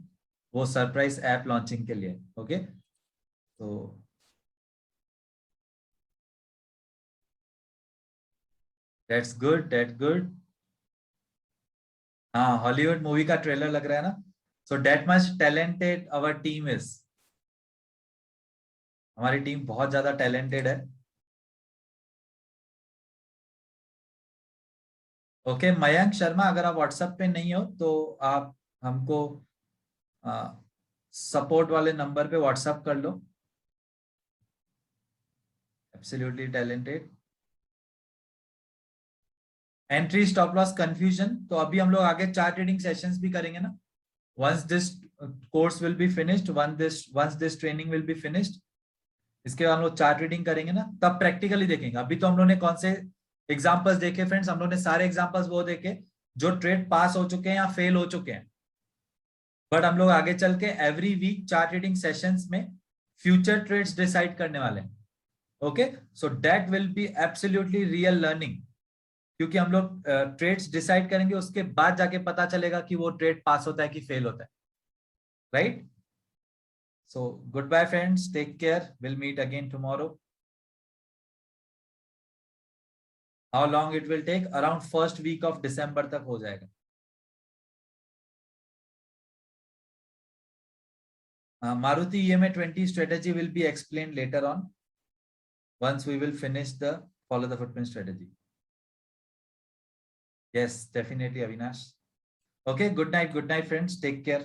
वो सरप्राइज ऐप लॉन्चिंग के लिए। ओके तो दैट्स गुड, दैट गुड। हाँ, हॉलीवुड मूवी का ट्रेलर लग रहा है ना। So that much talented our team is. हमारी टीम बहुत ज्यादा टैलेंटेड है। ओके मयंक शर्मा, अगर आप व्हाट्सएप पे नहीं हो तो आप हमको सपोर्ट वाले नंबर पे व्हाट्सएप कर लो। Absolutely talented. Entry stop loss confusion, तो अभी हम लोग आगे चार ट्रेडिंग सेशंस भी करेंगे ना। Once this course will be finished, once this training will be finished, इसके बाद हम लोग चार्ट रीडिंग करेंगे ना, तब प्रैक्टिकली देखेंगे। अभी तो हम लोग ने कौन से एग्जांपल्स देखे फ्रेंड्स, हम लोग ने सारे एग्जांपल्स वो देखे जो ट्रेड पास हो चुके हैं या फेल हो चुके हैं। बट हम लोग आगे चल के every week chart reading sessions में फ्यूचर ट्रेड्स डिसाइड करने वाले हैं। Okay so that will be absolutely real learning, क्योंकि हम लोग ट्रेड्स डिसाइड करेंगे, उसके बाद जाके पता चलेगा कि वो ट्रेड पास होता है कि फेल होता है, right. So goodbye friends, take care, will meet again tomorrow. How long it will take, around first week of December तक हो जाएगा। Maruti EMA 20 strategy will be explained later on once we will finish the follow the footprint strategy. Yes, definitely Avinash. Okay, good night friends, take care.